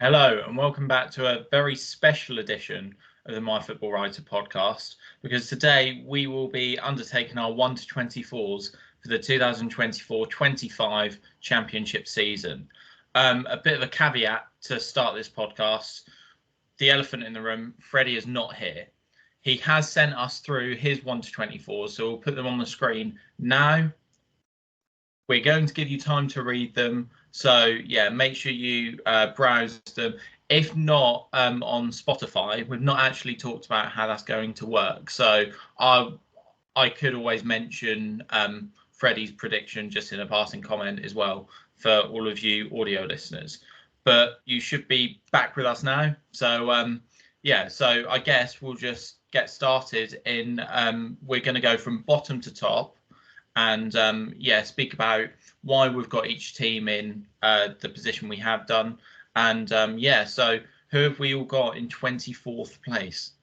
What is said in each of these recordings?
Hello and welcome back to a very special edition of the My Football Writer podcast, because today we will be undertaking our 1 to 24s for the 2024-25 championship season. A bit of a caveat to start this podcast: the elephant in the room, Freddie, is not here. He has sent us through his 1 to 24s, so we'll put them on the screen now. We're going to give you time to read them. So, yeah, make sure you browse them. If not on Spotify, we've not actually talked about how that's going to work. So I could always mention Freddie's prediction just in a passing comment as well for all of you audio listeners. But you should be back with us now. So, so I guess we'll just get started in we're going to go from bottom to top and speak about why we've got each team in the position we have done. And so who have we all got in 24th place?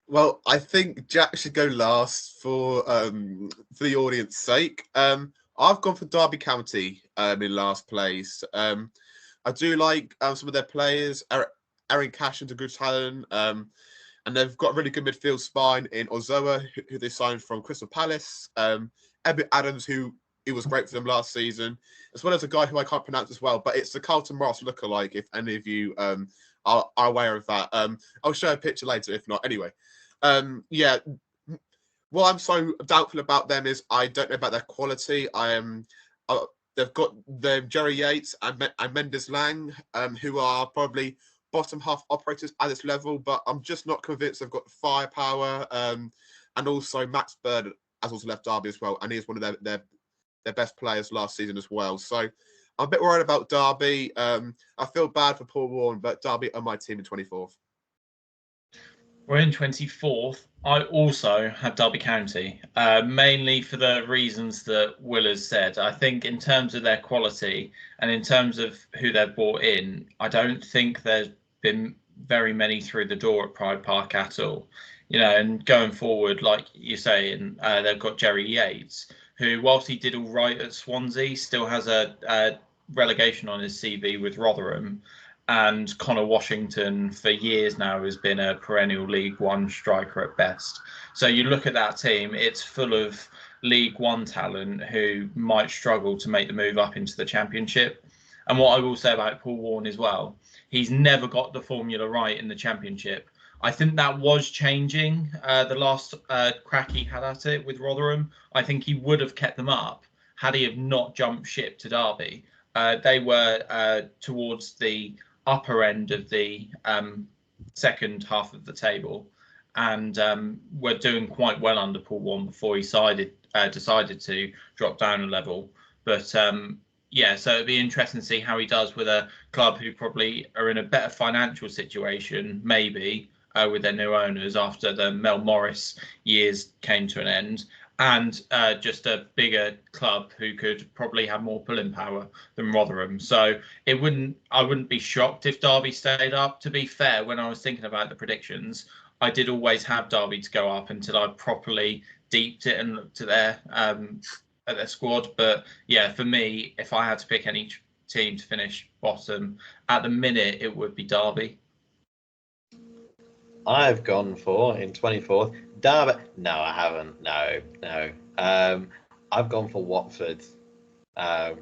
Well, I think Jack should go last for the audience's sake. I've gone for Derby County in last place. I do like some of their players. Aaron Cash is a good talent. And they've got a really good midfield spine in Ozoa, who they signed from Crystal Palace. Ebert Adams, who was great for them last season, as well as a guy who I can't pronounce as well, but it's the Carlton Ross lookalike, if any of you are aware of that. I'll show a picture later, if not. Anyway, what I'm so doubtful about them is I don't know about their quality. They've got Jerry Yates and Mendes Lang, who are probably bottom half operators at this level, but I'm just not convinced they've got the firepower. And also Max Bird has also left Derby as well, and he's one of their best players last season as well. So I'm a bit worried about Derby. I feel bad for Paul Warren, but Derby are my team in 24th. We're in 24th. I also have Derby County, mainly for the reasons that Will has said. I think in terms of their quality and in terms of who they've brought in, I don't think there's been very many through the door at Pride Park at all. And going forward, like you say, and they've got Jerry Yates, who, whilst he did all right at Swansea, still has a relegation on his CV with Rotherham. And Connor Washington for years now has been a perennial League One striker at best. So you look at that team, it's full of League One talent who might struggle to make the move up into the Championship. And what I will say about Paul Warren as well, he's never got the formula right in the Championship. I think that was changing the last crack he had at it with Rotherham. I think he would have kept them up had he have not jumped ship to Derby. They were towards the upper end of the second half of the table, and were doing quite well under Paul Warren before he decided to drop down a level. But so it'd be interesting to see how he does with a club who probably are in a better financial situation, maybe with their new owners after the Mel Morris years came to an end, and just a bigger club who could probably have more pulling power than Rotherham. So I wouldn't be shocked if Derby stayed up. To be fair, when I was thinking about the predictions, I did always have Derby to go up until I properly deeped it and looked at their squad. But yeah, for me, if I had to pick any team to finish bottom, at the minute it would be Derby. I've gone for in 24th Derby. No, I haven't. No. I've gone for Watford. I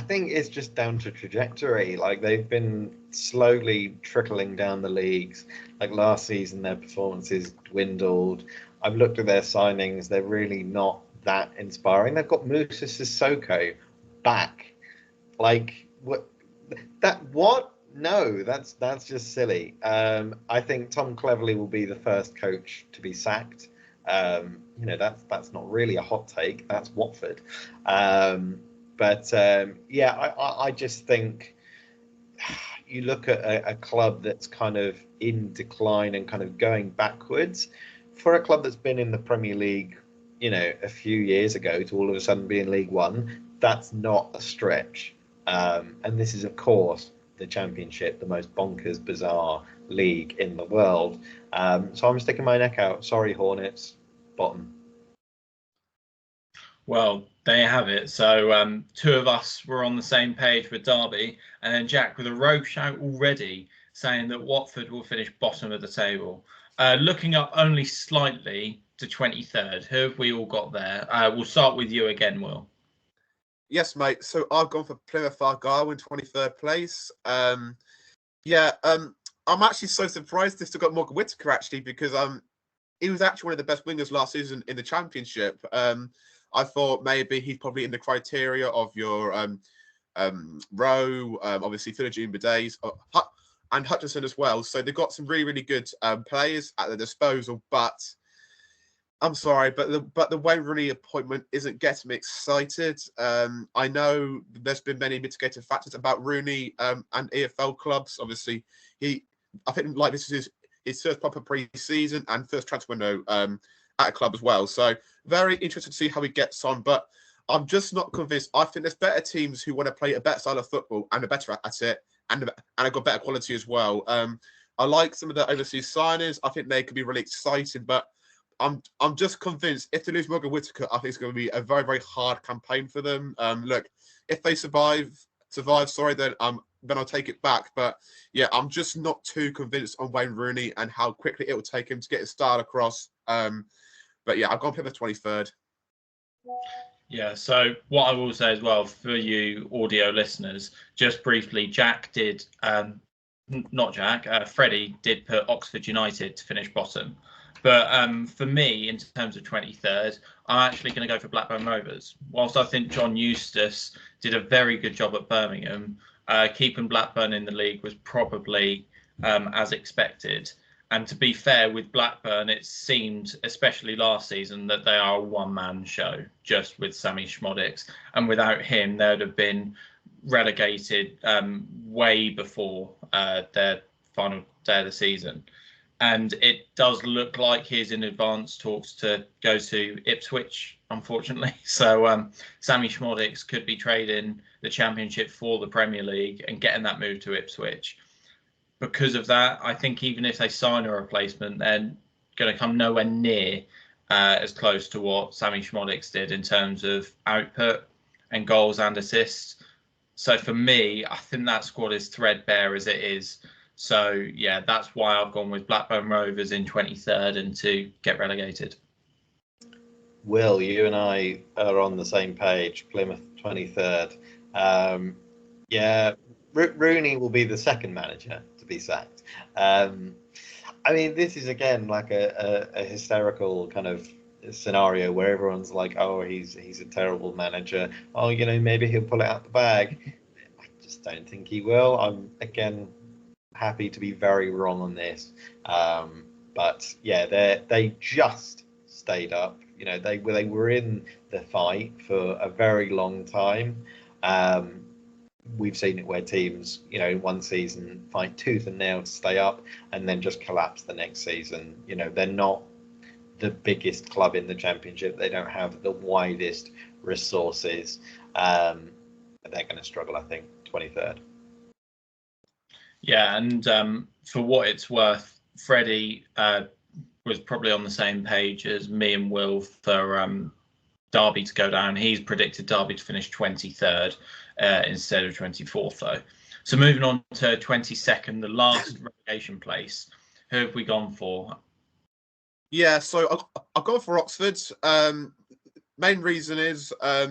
think it's just down to trajectory. Like, they've been slowly trickling down the leagues. Like last season, their performances dwindled. I've looked at their signings. They're really not that inspiring. They've got Moussa Sissoko back. Like, what? No, that's just silly. I think Tom Cleverley will be the first coach to be sacked. That's not really a hot take. That's Watford. I just think you look at a club that's kind of in decline and kind of going backwards. For a club that's been in the Premier League, a few years ago, to all of a sudden be in League One, that's not a stretch. And this is, of course, the Championship, the most bonkers, bizarre league in the world. So I'm sticking my neck out. Sorry, Hornets, bottom. Well, There you have it. So two of us were on the same page with Derby, and then Jack with a rogue shout already saying that Watford will finish bottom of the table. Looking up only slightly to 23rd. Who have we all got there? We'll start with you again, Will. Yes, mate. So I've gone for Plymouth Argyle in 23rd place. I'm actually so surprised they've still got Morgan Whittaker, actually, because he was actually one of the best wingers last season in the Championship. I thought maybe he's probably in the criteria of your Rowe, obviously Philogene Bidays, and Hutchinson as well. So they've got some really, really good players at their disposal. But I'm sorry, but the Wayne Rooney appointment isn't getting me excited. I know there's been many mitigating factors about Rooney and EFL clubs. Obviously, I think like this is his first proper pre-season and first transfer window at a club as well. So very interested to see how he gets on. But I'm just not convinced. I think there's better teams who want to play a better style of football and are better at it, and have got better quality as well. I like some of the overseas signings. I think they could be really exciting, but I'm just convinced if they lose Morgan Whittaker, I think it's going to be a very, very hard campaign for them. Look, if they survive, sorry, then I'll take it back. But yeah, I'm just not too convinced on Wayne Rooney and how quickly it will take him to get his style across. But yeah, I've gone for the 23rd. Yeah, so what I will say as well for you audio listeners, just briefly, Freddie did put Oxford United to finish bottom. But for me, in terms of 23rd, I'm actually going to go for Blackburn Rovers. Whilst I think John Eustace did a very good job at Birmingham, keeping Blackburn in the league was probably as expected. And to be fair, with Blackburn, it seemed, especially last season, that they are a one-man show, just with Sammy Schmodix. And without him, they would have been relegated way before their final day of the season. And it does look like he's in advanced talks to go to Ipswich, unfortunately. So Sammy Schmodix could be trading the Championship for the Premier League and getting that move to Ipswich. Because of that, I think even if they sign a replacement, they're going to come nowhere near as close to what Sammy Schmodix did in terms of output and goals and assists. So for me, I think that squad is threadbare as it is. So, yeah, that's why I've gone with Blackburn Rovers in 23rd and to get relegated. Will, you and I are on the same page, Plymouth 23rd. Rooney will be the second manager to be sacked. I mean, this is, again, like a hysterical kind of scenario where everyone's like, oh, he's a terrible manager. Oh, maybe he'll pull it out the bag. I just don't think he will. I'm, again, happy to be very wrong on this, but yeah, they just stayed up. They were in the fight for a very long time. We've seen it where teams, in one season fight tooth and nail to stay up, and then just collapse the next season. They're not the biggest club in the Championship. They don't have the widest resources. They're going to struggle, I think. 23rd. Yeah, and for what it's worth, Freddie was probably on the same page as me and Will for Derby to go down. He's predicted Derby to finish 23rd instead of 24th, though. So moving on to 22nd, the last relegation place. Who have we gone for? Yeah, so I've gone for Oxford. Main reason is I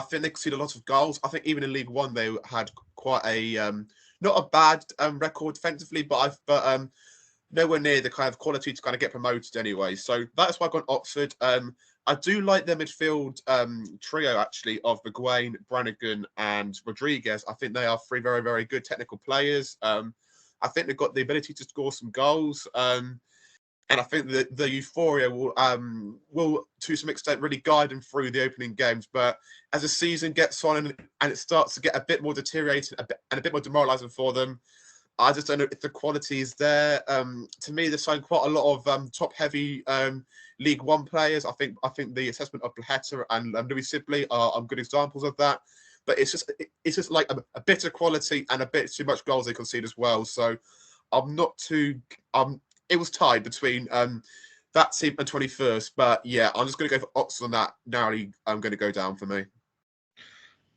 think they conceded a lot of goals. I think even in League One they had quite a not a bad record defensively, but nowhere near the kind of quality to kind of get promoted anyway. So that's why I've gone Oxford. I do like their midfield trio, actually, of McGuane, Brannigan and Rodriguez. I think they are three very, very good technical players. I think they've got the ability to score some goals. And I think that the euphoria will, to some extent, really guide them through the opening games. But as the season gets on and it starts to get a bit more deteriorated and a bit more demoralising for them, I just don't know if the quality is there. To me, they signed quite a lot of top-heavy League One players. I think the assessment of Plaheta and Louis Sibley are good examples of that. But it's just like a bit of quality and a bit too much goals they concede as well. So I'm not too. It was tied between that team at 21st. But yeah, I'm just going to go for Oxford on that. Narrowly, I'm going to go down for me.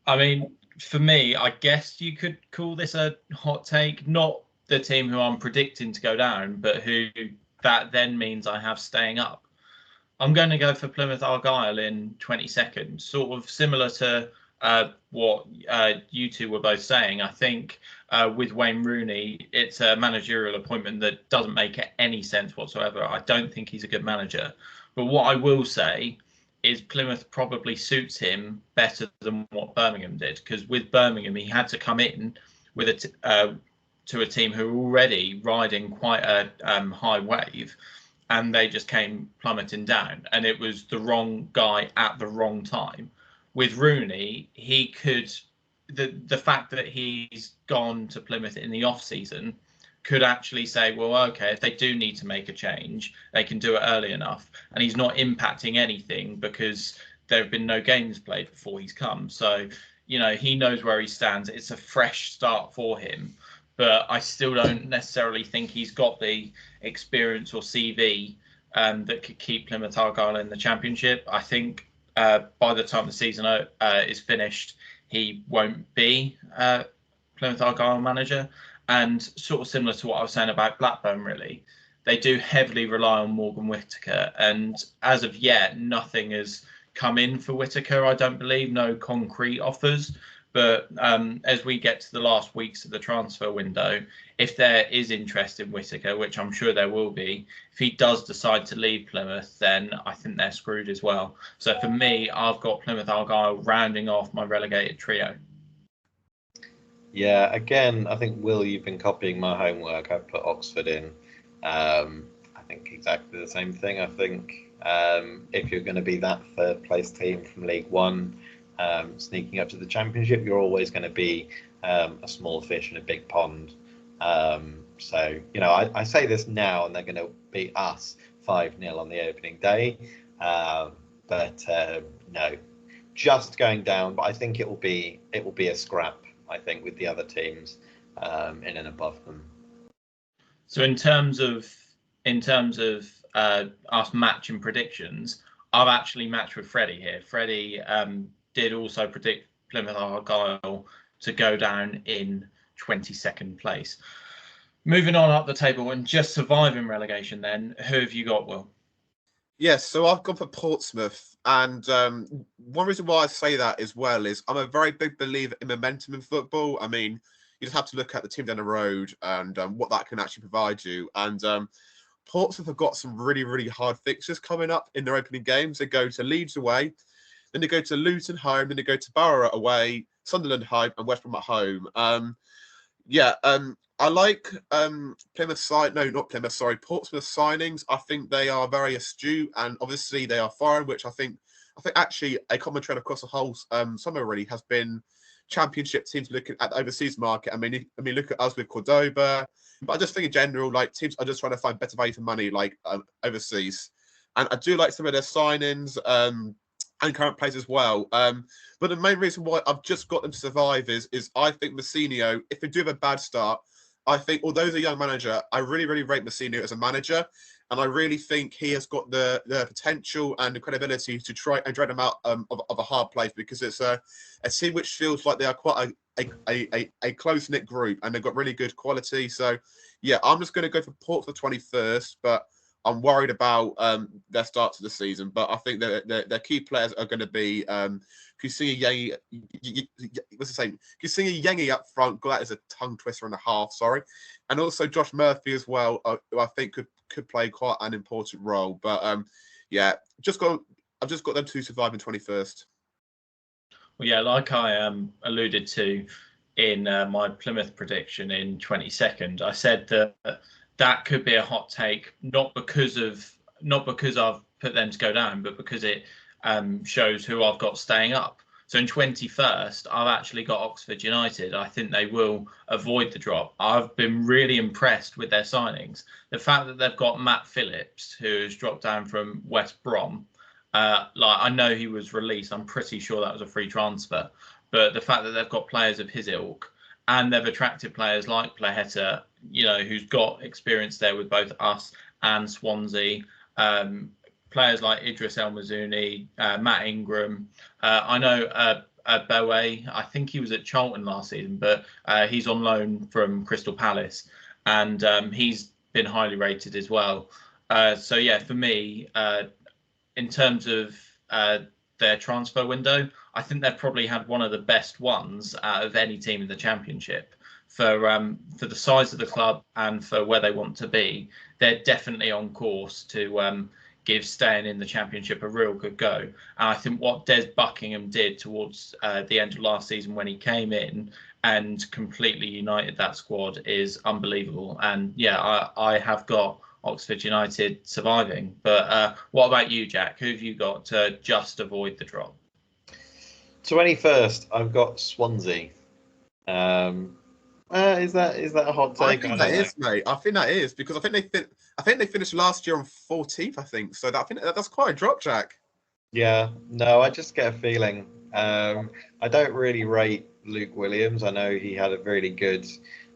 I mean, for me, I guess you could call this a hot take. Not the team who I'm predicting to go down, but who that then means I have staying up. I'm going to go for Plymouth Argyle in 22nd, sort of similar to what you two were both saying. I think with Wayne Rooney, it's a managerial appointment that doesn't make any sense whatsoever. I don't think he's a good manager. But what I will say is Plymouth probably suits him better than what Birmingham did, because with Birmingham, he had to come in with to a team who were already riding quite a high wave, and they just came plummeting down, and it was the wrong guy at the wrong time. With Rooney, he could the fact that he's gone to Plymouth in the off season could actually say, well, okay, if they do need to make a change, they can do it early enough, and he's not impacting anything because there have been no games played before he's come. So, he knows where he stands. It's a fresh start for him, but I still don't necessarily think he's got the experience or CV that could keep Plymouth Argyle in the Championship. I think by the time the season is finished, he won't be Plymouth Argyle manager. And sort of similar to what I was saying about Blackburn, really, they do heavily rely on Morgan Whittaker. And as of yet, nothing has come in for Whittaker, I don't believe, no concrete offers. But as we get to the last weeks of the transfer window, if there is interest in Whittaker, which I'm sure there will be, if he does decide to leave Plymouth, then I think they're screwed as well. So for me, I've got Plymouth Argyle rounding off my relegated trio. Yeah, again, I think, Will, you've been copying my homework. I've put Oxford in. I think exactly the same thing. I think if you're going to be that third place team from League One, sneaking up to the Championship, you're always going to be a small fish in a big pond. So, I say this now, and they're going to beat us 5-0 on the opening day. But no, just going down. But I think it will be a scrap, I think, with the other teams in and above them. So in terms of us matching predictions, I've actually matched with Freddie here. Freddie did also predict Plymouth Argyle to go down in 22nd place. Moving on up the table and just surviving relegation, then who have you got, Will? Yes, so I've gone for Portsmouth, and one reason why I say that as well is I'm a very big believer in momentum in football. I mean, you just have to look at the team down the road and what that can actually provide you. And Portsmouth have got some really, really hard fixtures coming up in their opening games. They go to Leeds away, then they go to Luton home, then they go to Borough away, Sunderland home, and West Brom at home. I like Portsmouth signings. I think they are very astute, and obviously they are foreign, which I think actually a common trend across the whole summer really has been Championship teams looking at the overseas market. I mean, look at us with Cordoba, but I just think in general, like, teams are just trying to find better value for money, like overseas. And I do like some of their signings and current players as well. But the main reason why I've just got them to survive is I think Massinio, if they do have a bad start, I think, although he's a young manager, I really, really rate Massinio as a manager. And I really think he has got the potential and the credibility to try and drag them out of a hard place, because it's a team which feels like they are quite a close-knit group, and they've got really good quality. So, yeah, I'm just going to go for Port for the 21st, but I'm worried about their start to the season. But I think their key players are going to be Kusini Yengi. What's the name? Kusini Yengi up front. God, that is a tongue twister and a half. Sorry, and also Josh Murphy as well, who I think could play quite an important role. But I've just got them to survive in 21st. Well, yeah, like I alluded to in my Plymouth prediction in 22nd, I said that could be a hot take, not because I've put them to go down, but because it shows who I've got staying up. So in 21st, I've actually got Oxford United. I think they will avoid the drop. I've been really impressed with their signings. The fact that they've got Matt Phillips, who has dropped down from West Brom. I know he was released. I'm pretty sure that was a free transfer. But the fact that they've got players of his ilk, and they've attracted players like Plaheta, who's got experience there with both us and Swansea. players like Idris El Mazouni, Matt Ingram. I know Bowe, I think he was at Charlton last season, but he's on loan from Crystal Palace, and he's been highly rated as well. So yeah, for me, in terms of their transfer window, I think they've probably had one of the best ones out of any team in the Championship. For the size of the club and for where they want to be, they're definitely on course to give staying in the Championship a real good go. And I think what Des Buckingham did towards the end of last season when he came in and completely united that squad is unbelievable. And yeah, I have got Oxford United surviving. But what about you, Jack? Who have you got to just avoid the drop? 21st, I've got Swansea. Is that a hot take? I think that is, mate. I think that is because I think they finished last year on 14th. I think so. I think that's quite a drop, Jack. Yeah, no, I just get a feeling. I don't really rate Luke Williams. I know he had a really good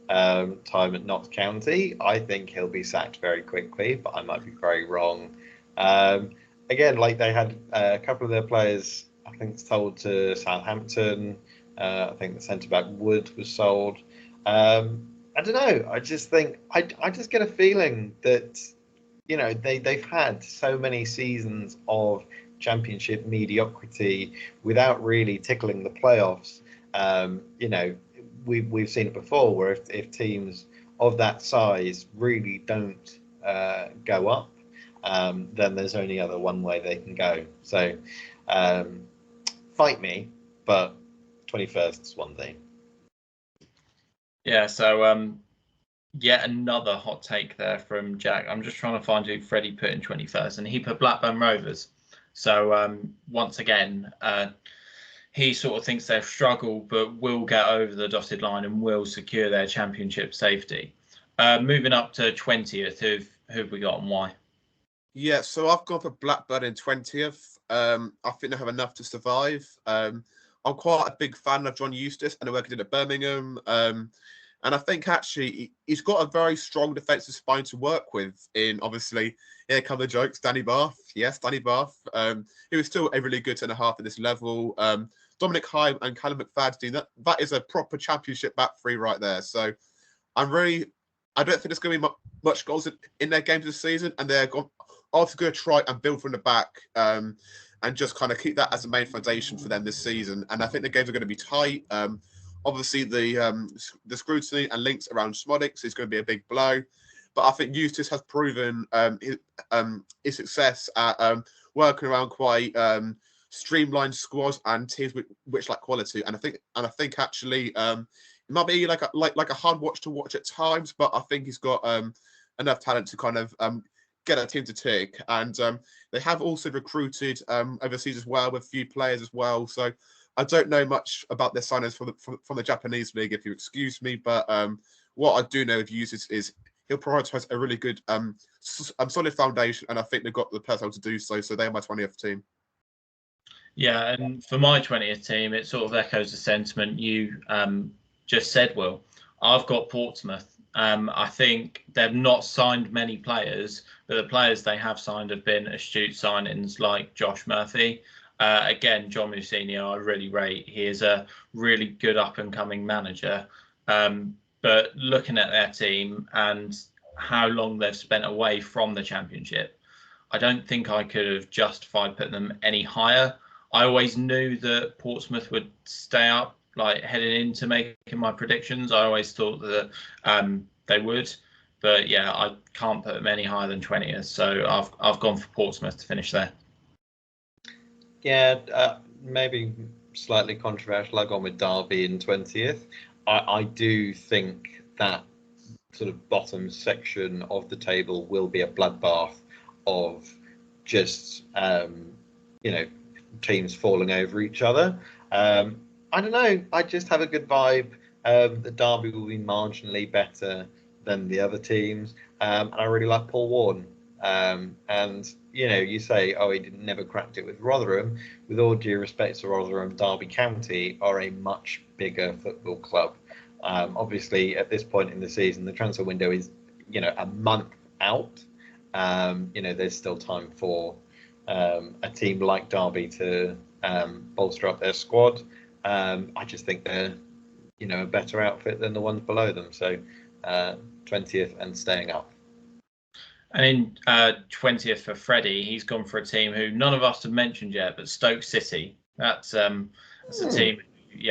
time at Notts County. I think he'll be sacked very quickly, but I might be very wrong. Again, like they had a couple of their players, I think, sold to Southampton. I think the centre back Wood was sold. I don't know. I just think I just get a feeling that they've had so many seasons of Championship mediocrity without really tickling the playoffs. We've seen it before where if teams of that size really don't go up, then there's only one way they can go. So fight me, but 21st is one thing. Yeah, so yet another hot take there from Jack. I'm just trying to find who Freddie put in 21st, and he put Blackburn Rovers. So once again, he sort of thinks they'll struggle, but will get over the dotted line and will secure their Championship safety. Moving up to 20th, who have we got and why? Yeah, so I've gone for Blackburn in 20th. I think they have enough to survive. I'm quite a big fan of John Eustace and the work he did at Birmingham. And I think actually he's got a very strong defensive spine to work with. In obviously, here come the jokes. Danny Bath, yes, Danny Bath. He was still a really good centre-half at this level. Dominic Hyam and Callum McFadden. That is a proper Championship back three right there. So I don't think there's going to be much goals in their games this season, and they're also going to try and build from the back. And just kind of keep that as the main foundation for them this season. And I think the games are going to be tight. Obviously, the scrutiny and links around Smodics is going to be a big blow. But I think Eustace has proven his success at working around quite streamlined squads and teams which like quality. And I think actually it might be like a hard watch to watch at times, but I think he's got enough talent to kind of get a team to tick. And they have also recruited overseas as well with a few players as well. So I don't know much about their signings from the Japanese league, if you excuse me. But what I do know of Eustace is he'll prioritise a really good solid foundation, and I think they've got the personnel to do so. So they're my 20th team. Yeah, and for my 20th team, it sort of echoes the sentiment you just said, Will. I've got Portsmouth. I think they've not signed many players, but the players they have signed have been astute signings like Josh Murphy. Again, John Mousinho, I really rate. He is a really good up-and-coming manager. But looking at their team and how long they've spent away from the Championship, I don't think I could have justified putting them any higher. I always knew that Portsmouth would stay up, like heading into making my predictions. I always thought that they would, but yeah, I can't put them any higher than 20th. So I've gone for Portsmouth to finish there. Yeah, maybe slightly controversial. I've gone with Derby in 20th. I do think that sort of bottom section of the table will be a bloodbath of just teams falling over each other. I don't know. I just have a good vibe. The Derby will be marginally better than the other teams. And I really like Paul Warne. And, you say, oh, he never cracked it with Rotherham. With all due respect to Rotherham, Derby County are a much bigger football club. Obviously, at this point in the season, the transfer window is, a month out. There's still time for a team like Derby to bolster up their squad. I just think they're, a better outfit than the ones below them. So 20th and staying up. And in 20th for Freddie, he's gone for a team who none of us have mentioned yet, but Stoke City. That's a team,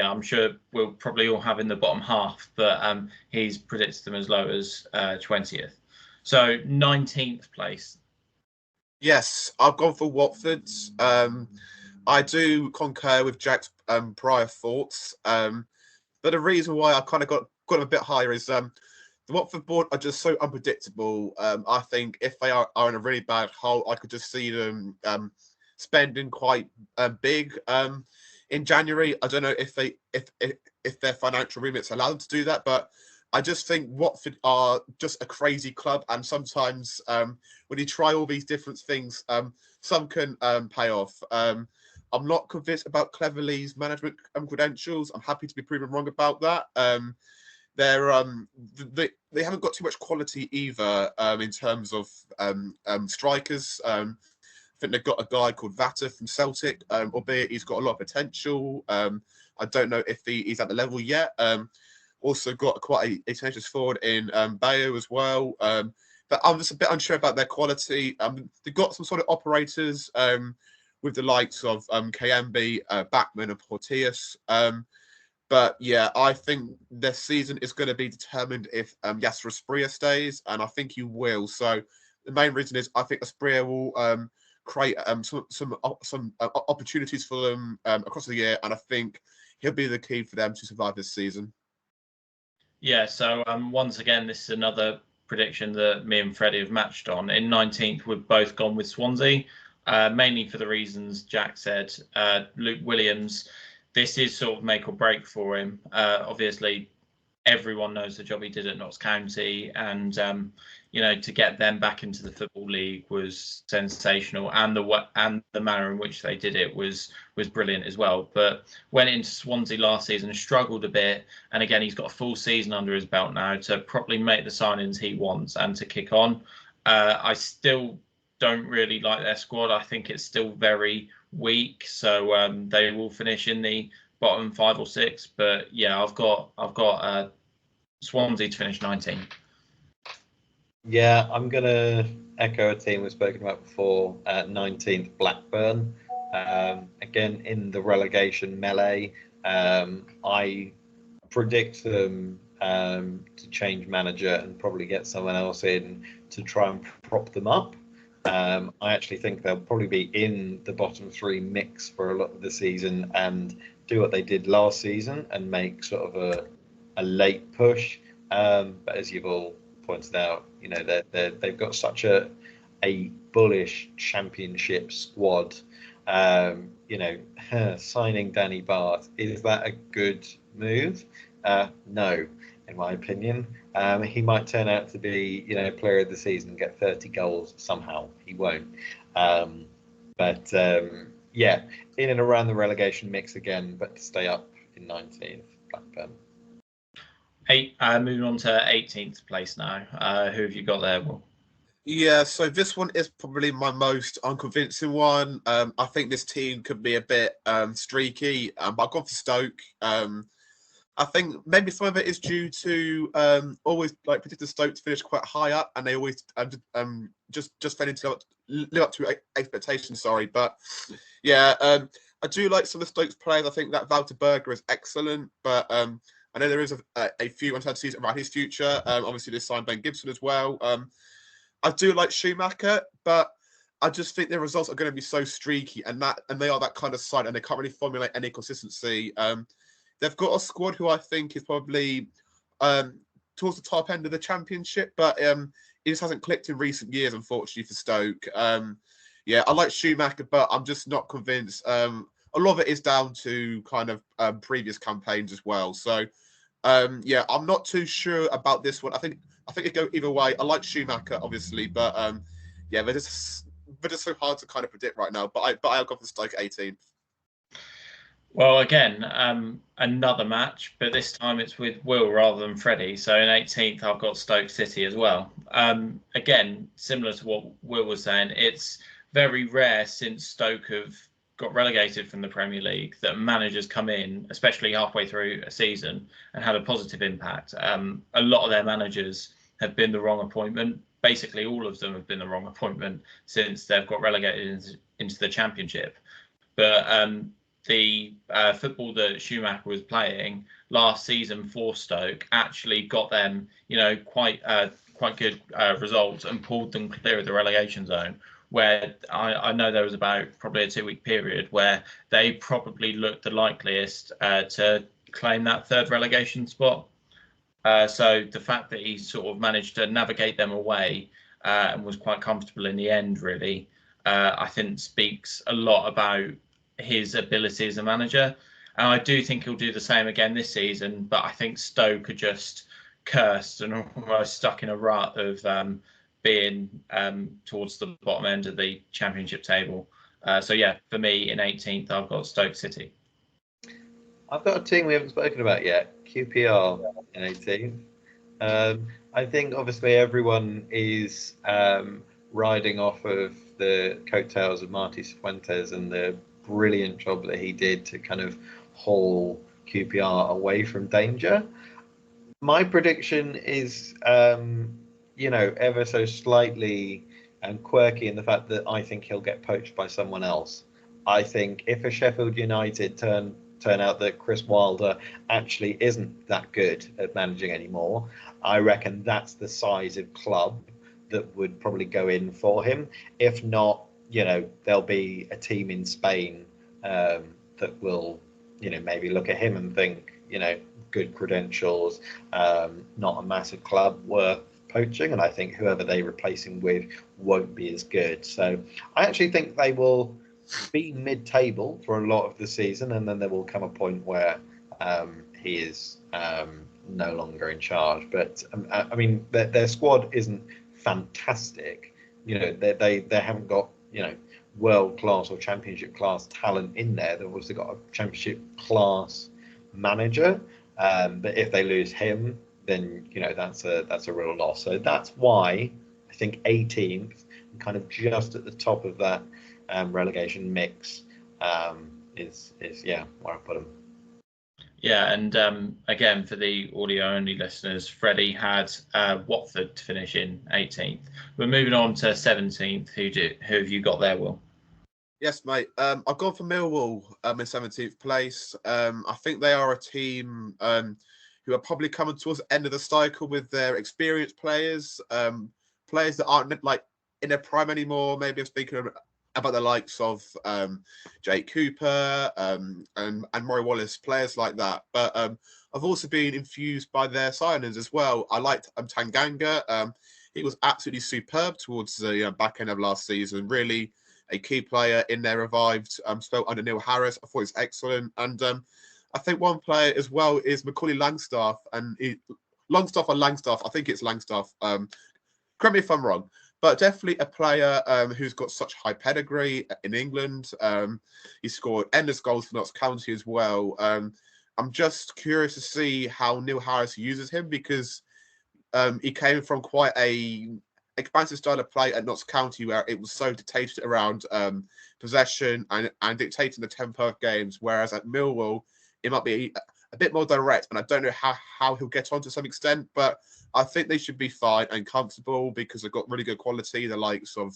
I'm sure we'll probably all have in the bottom half, but he's predicted them as low as 20th. So 19th place. Yes, I've gone for Watford. I do concur with Jack's prior thoughts. But the reason why I kind of got them a bit higher is the Watford board are just so unpredictable. I think if they are in a really bad hole, I could just see them spending quite big in January. I don't know if their financial remits allow them to do that, but I just think Watford are just a crazy club, and sometimes when you try all these different things, some can pay off. I'm not convinced about Cleverley's management credentials. I'm happy to be proven wrong about that. They haven't got too much quality either in terms of strikers. I think they've got a guy called Vata from Celtic, albeit he's got a lot of potential. I don't know if he's at the level yet. Also got quite a tenacious forward in Bayo as well. But I'm just a bit unsure about their quality. They've got some sort of operators with the likes of Kayambi, Backman and Porteous. But yeah, I think their season is going to be determined if Yasser Asprilla stays, and I think he will. So the main reason is I think Asprilla will create some opportunities for them across the year, and I think he'll be the key for them to survive this season. Yeah, so once again, this is another prediction that me and Freddie have matched on. In 19th, we've both gone with Swansea, mainly for the reasons Jack said. Luke Williams, this is sort of make or break for him. Obviously, everyone knows the job he did at Notts County, and to get them back into the Football League was sensational, and the manner in which they did it was brilliant as well. But went into Swansea last season and struggled a bit, and again he's got a full season under his belt now to properly make the signings he wants and to kick on. I still don't really like their squad. I think it's still very weak, so they will finish in the bottom 5 or 6. But yeah, I've got Swansea to finish 19. Yeah, I'm going to echo a team we've spoken about before, 19th Blackburn. Again, in the relegation melee, I predict them to change manager and probably get someone else in to try and prop them up. I actually think they'll probably be in the bottom 3 mix for a lot of the season and do what they did last season and make sort of a late push. But as you've all pointed out, they've got such a bullish championship squad. Signing Danny Bart, is that a good move? No, in my opinion. He might turn out to be, player of the season and get 30 goals somehow. He won't. Yeah, in and around the relegation mix again, but to stay up in 19th, Blackburn. Moving on to 18th place now. Who have you got there, Will? Yeah, so this one is probably my most unconvincing one. I think this team could be a bit streaky, but I've gone for Stoke. I think maybe some of it is due to always predicting Stoke to finish quite high up, and they always just failing to live up to expectations. Sorry, but yeah, I do like some of Stoke's players. I think that Walter Berger is excellent, but I know there is a few uncertainties around his future. Obviously, they signed Ben Gibson as well. I do like Schumacher, but I just think their results are going to be so streaky, and they are that kind of side, and they can't really formulate any consistency. They've got a squad who I think is probably towards the top end of the championship, but it just hasn't clicked in recent years, unfortunately, for Stoke. Yeah, I like Schumacher, but I'm just not convinced. A lot of it is down to kind of previous campaigns as well. So, yeah, I'm not too sure about this one. I think it go either way. I like Schumacher, obviously, but yeah, they're just so hard to kind of predict right now. But I've gone for Stoke 18th. Well, again, another match, but this time it's with Will rather than Freddie. So in 18th, I've got Stoke City as well. Again, similar to what Will was saying, it's very rare since Stoke have got relegated from the Premier League that managers come in, especially halfway through a season, and had a positive impact. A lot of their managers have been the wrong appointment. Basically, all of them have been the wrong appointment since they've got relegated into the Championship. But the football that Schumacher was playing last season for Stoke actually got them, quite good results and pulled them clear of the relegation zone. Where I know there was about probably a 2-week period where they probably looked the likeliest to claim that third relegation spot. So the fact that he sort of managed to navigate them away and was quite comfortable in the end, really, I think speaks a lot about his ability as a manager. And I do think he'll do the same again this season. But I think Stoke are just cursed and almost stuck in a rut of being towards the bottom end of the Championship table. So yeah, for me in 18th, I've got Stoke City. I've got a team we haven't spoken about yet, QPR in 18th. I think obviously everyone is riding off of the coattails of Marty Fuentes and the brilliant job that he did to kind of haul QPR away from danger. My prediction is, ever so slightly quirky in the fact that I think he'll get poached by someone else. I think if a Sheffield United turn out that Chris Wilder actually isn't that good at managing anymore, I reckon that's the size of club that would probably go in for him. If not, there'll be a team in Spain that will, maybe look at him and think, good credentials, not a massive club worth poaching. And I think whoever they replace him with won't be as good. So I actually think they will be mid-table for a lot of the season, and then there will come a point where he is no longer in charge. But I mean, their squad isn't fantastic. They haven't got world class or championship class talent in there. They've also got a championship class manager. But if they lose him, then that's a real loss. So that's why I think 18th, kind of just at the top of that relegation mix, is where I put him. Yeah, and again, for the audio-only listeners, Freddie had Watford to finish in 18th. We're moving on to 17th. Who have you got there, Will? Yes, mate. I've gone for Millwall in 17th place. I think they are a team who are probably coming towards the end of the cycle with their experienced players, players that aren't like in their prime anymore. Maybe I'm speaking about the likes of Jake Cooper and Murray Wallace, players like that. But I've also been infused by their signings as well. I liked Tanganga. He was absolutely superb towards the back end of last season. Really a key player in their revived spell under Neil Harris. I thought he was excellent. And I think one player as well is Macaulay Langstaff. And Longstaff or Langstaff, I think it's Langstaff. Correct me if I'm wrong. But definitely a player who's got such high pedigree in England. He scored endless goals for Notts County as well. I'm just curious to see how Neil Harris uses him because he came from quite a expansive style of play at Notts County where it was so dictated around possession and dictating the tempo of games, whereas at Millwall, it might be a bit more direct, and I don't know how he'll get on to some extent, but I think they should be fine and comfortable because they've got really good quality. The likes of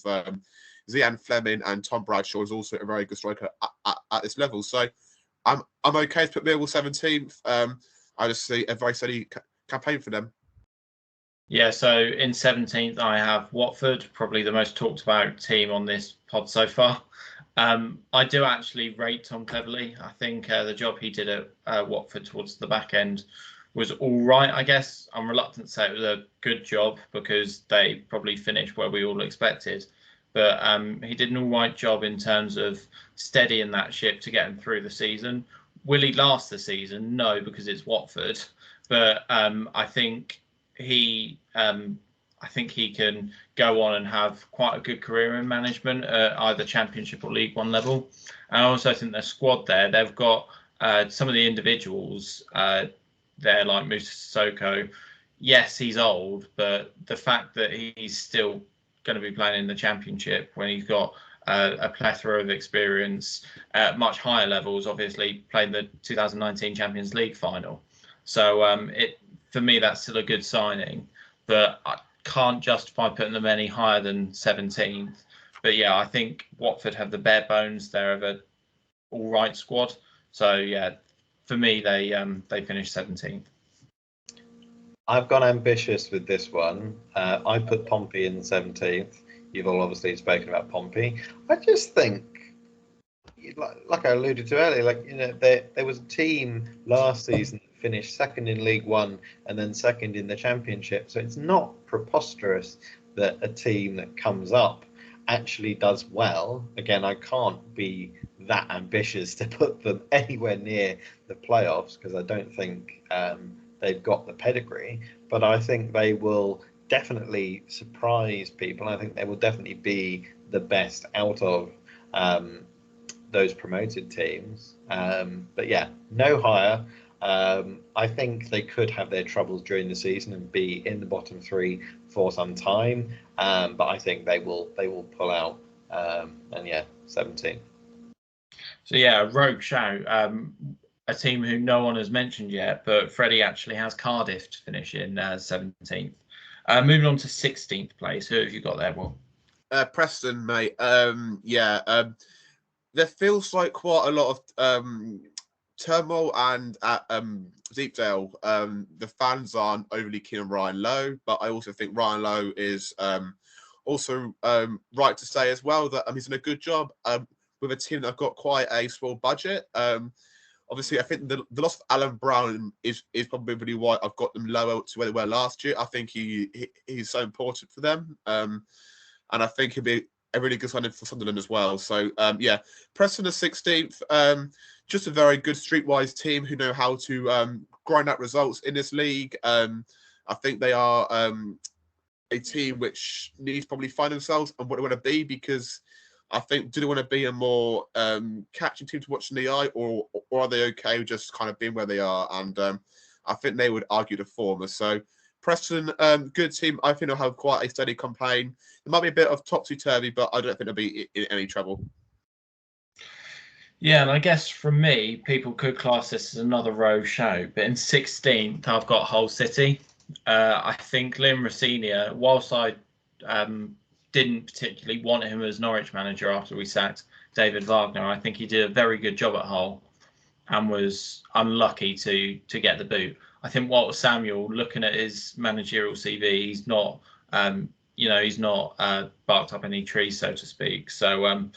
Zian Fleming and Tom Bradshaw is also a very good striker at this level. So I'm okay to put Millwall 17th. I just see a very steady campaign for them. Yeah, so in 17th, I have Watford, probably the most talked about team on this pod so far. I do actually rate Tom Cleverley. I think the job he did at Watford towards the back end was all right, I guess. I'm reluctant to say it was a good job because they probably finished where we all expected. But he did an all right job in terms of steadying that ship to get him through the season. Will he last the season? No, because it's Watford. But I think he can go on and have quite a good career in management at either Championship or League One level. And I also think their squad there, they've got some of the individuals there, like Musa Sissoko, yes, he's old, but the fact that he's still going to be playing in the Championship when he's got a plethora of experience at much higher levels, obviously played the 2019 Champions League final. So for me, that's still a good signing, but I can't justify putting them any higher than 17th. But yeah, I think Watford have the bare bones there of a all right squad. So yeah, for me, they finished 17th. I've gone ambitious with this one. I put Pompey in 17th. You've all obviously spoken about Pompey. I just think, like I alluded to earlier, there was a team last season that finished second in League One and then second in the Championship. So it's not preposterous that a team that comes up actually does well. Again, I can't be that ambitious to put them anywhere near the playoffs because I don't think they've got the pedigree, but I think they will definitely surprise people. I think they will definitely be the best out of those promoted teams. But yeah, no higher. I think they could have their troubles during the season and be in the bottom three for some time. But I think they will pull out. And yeah, 17. So yeah, rogue shout. A team who no one has mentioned yet, but Freddie actually has Cardiff to finish in 17th. Moving on to 16th place. Who have you got there, Will? Preston, mate. There feels like quite a lot of turmoil, and at Deepdale, the fans aren't overly keen on Ryan Lowe, but I also think Ryan Lowe is also right to say as well that he's done a good job with a team that have got quite a small budget. Obviously, I think the loss of Alan Brown is probably why I've got them lower to where they were last year. I think he's so important for them, and I think he'll be a really good signing for Sunderland as well. So yeah, Preston is 16th. Just a very good streetwise team who know how to grind out results in this league. I think they are a team which needs probably find themselves and what they want to be, because I think, do they want to be a more catching team to watch in the eye, or are they okay with just kind of being where they are? And I think they would argue the former. So Preston, good team. I think they'll have quite a steady campaign. There might be a bit of topsy-turvy, but I don't think they'll be in any trouble. Yeah, and I guess from me, people could class this as another rogue show. But in 16th, I've got Hull City. I think Liam Rosenior, whilst I didn't particularly want him as Norwich manager after we sacked David Wagner, I think he did a very good job at Hull and was unlucky to get the boot. I think Walter Samuel, looking at his managerial CV, he's not he's not barked up any trees, so to speak. So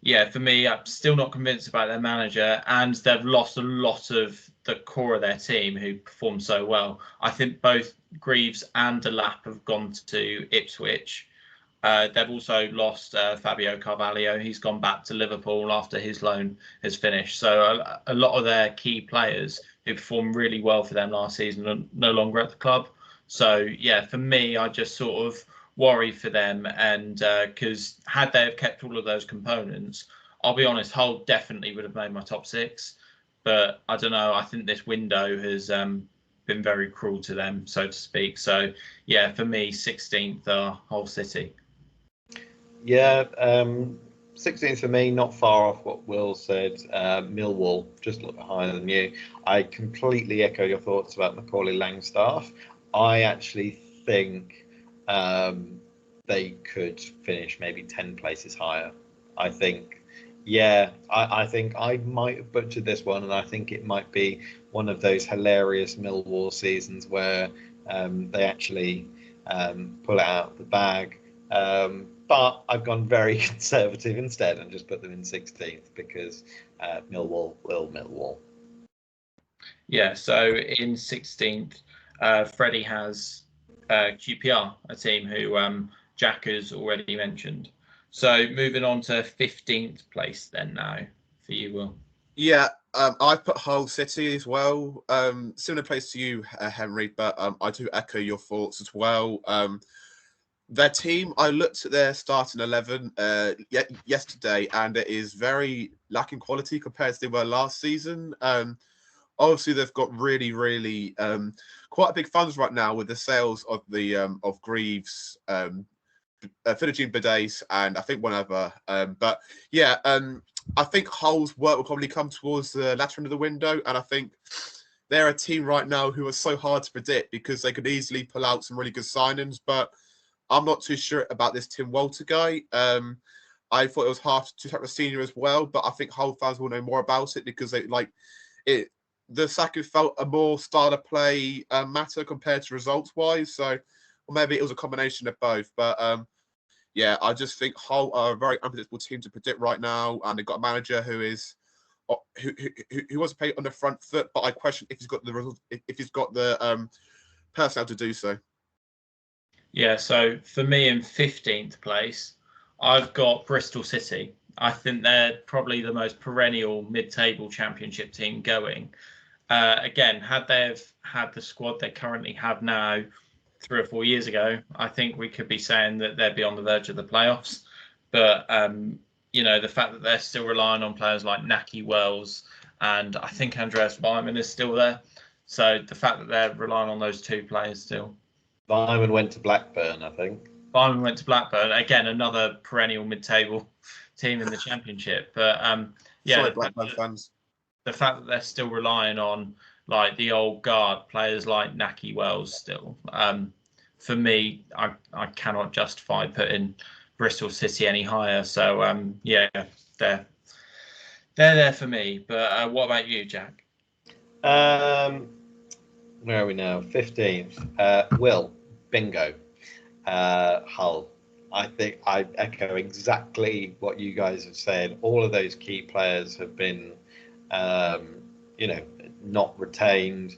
yeah, for me, I'm still not convinced about their manager, and they've lost a lot of the core of their team who performed so well. I think both Greaves and Delap have gone to Ipswich. They've also lost Fabio Carvalho. He's gone back to Liverpool after his loan has finished. So a lot of their key players who performed really well for them last season are no longer at the club. So yeah, for me, I just sort of worry for them, and because had they have kept all of those components, I'll be honest, Hull definitely would have made my top six. But I don't know. I think this window has been very cruel to them, so to speak. So yeah, for me, 16th are Hull City. Yeah, 16th for me, not far off what Will said. Millwall, just a little bit higher than you. I completely echo your thoughts about Macaulay Langstaff. I actually think they could finish maybe 10 places higher. I think, yeah, I think I might have butchered this one, and I think it might be one of those hilarious Millwall seasons where they actually pull it out of the bag. But I've gone very conservative instead and just put them in 16th because Millwall will Millwall. Yeah, so in 16th, Freddie has QPR, a team who Jack has already mentioned. So moving on to 15th place then now for you, Will. Yeah, I've put Hull City as well. Similar place to you, Henry, but I do echo your thoughts as well. Their team, I looked at their starting 11 yesterday, and it is very lacking quality compared to they were last season. Obviously, they've got really quite big funds right now with the sales of the of Greaves, Philogene Bidace, and I think one other. But yeah, I think Hull's work will probably come towards the latter end of the window, and I think they're a team right now who are so hard to predict because they could easily pull out some really good signings, but I'm not too sure about this Tim Walter guy. I thought it was half to a senior as well, but I think Hull fans will know more about it because they like it. The sacking felt a more style of play matter compared to results wise. So, or maybe it was a combination of both. But yeah, I just think Hull are a very unpredictable team to predict right now, and they've got a manager who is who wants to play on the front foot, but I question if he's got the if he's got the personnel to do so. Yeah, so for me in 15th place, I've got Bristol City. I think they're probably the most perennial mid-table championship team going. Again, had they have had the squad they currently have now 3 or 4 years ago, I think we could be saying that they'd be on the verge of the playoffs. But the fact that they're still relying on players like Naki Wells and I think Andreas Weimann is still there. So the fact that they're relying on those two players still. Weimann went to Blackburn, I think. Weimann went to Blackburn. Again, another perennial mid-table team in the championship. But yeah, Sorry, Blackburn fans. The fact that they're still relying on like the old guard players like Naki Wells still. For me, I cannot justify putting Bristol City any higher. So yeah, they're there for me. But what about you, Jack? Where are we now? 15th. Will, bingo. Hull. I think I echo exactly what you guys have said. All of those key players have been, not retained,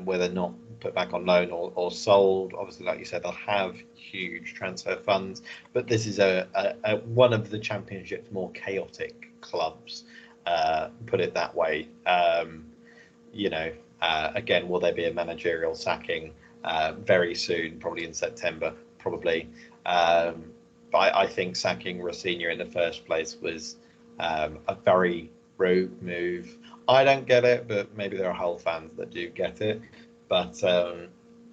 whether not put back on loan or sold. Obviously, like you said, they'll have huge transfer funds, but this is a one of the Championship's more chaotic clubs. Put it that way. Again, will there be a managerial sacking very soon? Probably in September. Probably. But I think sacking Rossignol in the first place was a very rogue move. I don't get it, but maybe there are Hull fans that do get it. But